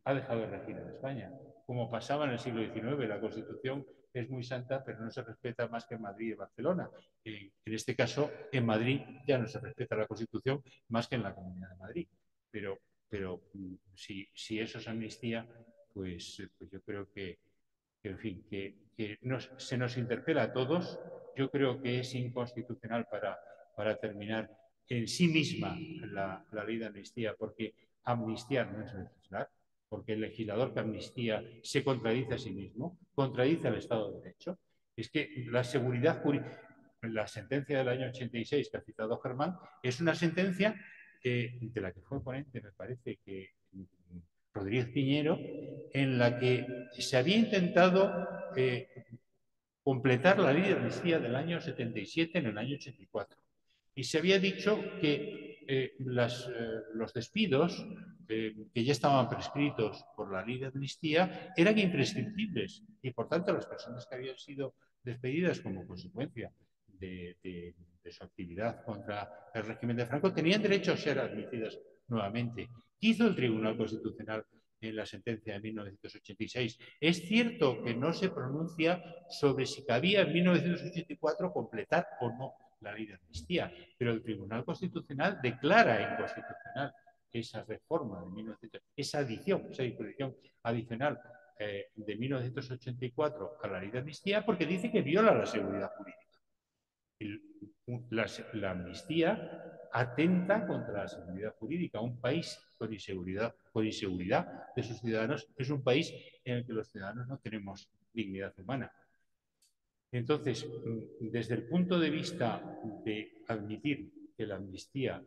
ha dejado de regir en España. Como pasaba en el siglo XIX, la Constitución es muy santa, pero no se respeta más que en Madrid y Barcelona. En este caso, en Madrid ya no se respeta la Constitución más que en la Comunidad de Madrid. Pero si eso es amnistía, pues yo creo que en fin, se nos interpela a todos. Yo creo que es inconstitucional para terminar en sí misma la ley de amnistía, porque amnistiar no es legislar, porque el legislador que amnistía se contradice a sí mismo, contradice al Estado de Derecho. Es que la seguridad jurídica, la sentencia del año 86 que ha citado Germán, es una sentencia de la que fue ponente, me parece que Rodríguez Piñero, en la que se había intentado completar la ley de amnistía del año 77 en el año 84. Y se había dicho que los despidos que ya estaban prescritos por la ley de amnistía eran imprescriptibles y, por tanto, las personas que habían sido despedidas como consecuencia de su actividad contra el régimen de Franco tenían derecho a ser admitidas nuevamente. ¿Qué hizo el Tribunal Constitucional en la sentencia de 1986. Es cierto que no se pronuncia sobre si cabía en 1984 completar o no la ley de amnistía, pero el Tribunal Constitucional declara inconstitucional esa reforma de 1900, esa disposición adicional de 1984 a la ley de amnistía, porque dice que viola la seguridad jurídica. La amnistía atenta contra la seguridad jurídica. Un país con inseguridad de sus ciudadanos es un país en el que los ciudadanos no tenemos dignidad humana. Entonces, desde el punto de vista de admitir que la amnistía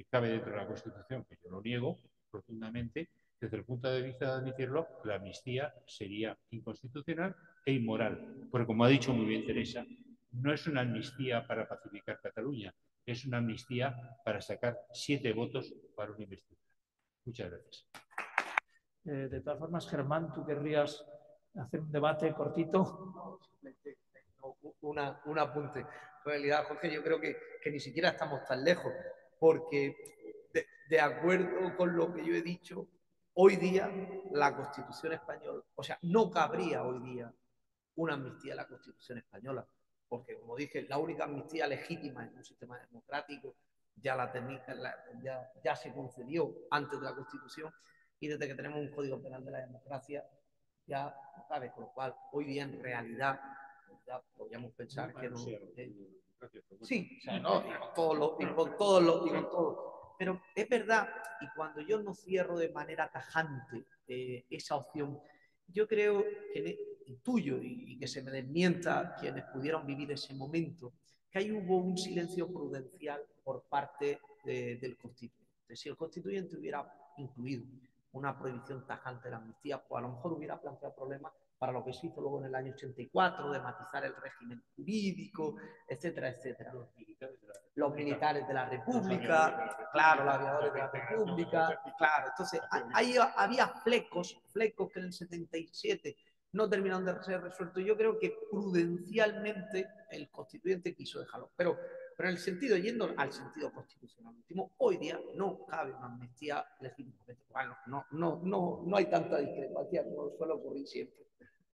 cabe dentro de la Constitución, que yo lo niego rotundamente, desde el punto de vista de admitirlo, la amnistía sería inconstitucional e inmoral. Porque, como ha dicho muy bien Teresa, no es una amnistía para pacificar Cataluña, es una amnistía para sacar 7 votos para una investidura. Muchas gracias. De todas formas, Germán, ¿tú querrías hacer un debate cortito? Un apunte. En realidad, Jorge, yo creo que ni siquiera estamos tan lejos, porque de acuerdo con lo que yo he dicho, hoy día la Constitución española, o sea, no cabría hoy día una amnistía en la Constitución española, porque, como dije, la única amnistía legítima en un sistema democrático ya se concedió antes de la Constitución, y desde que tenemos un Código Penal de la democracia, ya, ¿sabes? Con lo cual, hoy día en realidad ya podríamos pensar que no. Sí, o sea, no, con todo. Pero es verdad, y cuando yo no cierro de manera tajante esa opción, yo creo que intuyo y que se me desmienta quienes pudieron vivir ese momento, que ahí hubo un silencio prudencial por parte del constituyente. Si el constituyente hubiera incluido una prohibición tajante de la amnistía, pues a lo mejor hubiera planteado problemas para lo que se hizo luego en el año 84, de matizar el régimen jurídico, etcétera, etcétera. Los militares de la República, claro, los aviadores de la República, claro. Entonces, ahí había flecos que en el 77 no terminaron de ser resueltos. Yo creo que prudencialmente el constituyente quiso dejarlo. Pero en el sentido, yendo al sentido constitucional último, hoy día no cabe una amnistía legítimamente. Bueno, no hay tanta discrepancia como suele ocurrir siempre.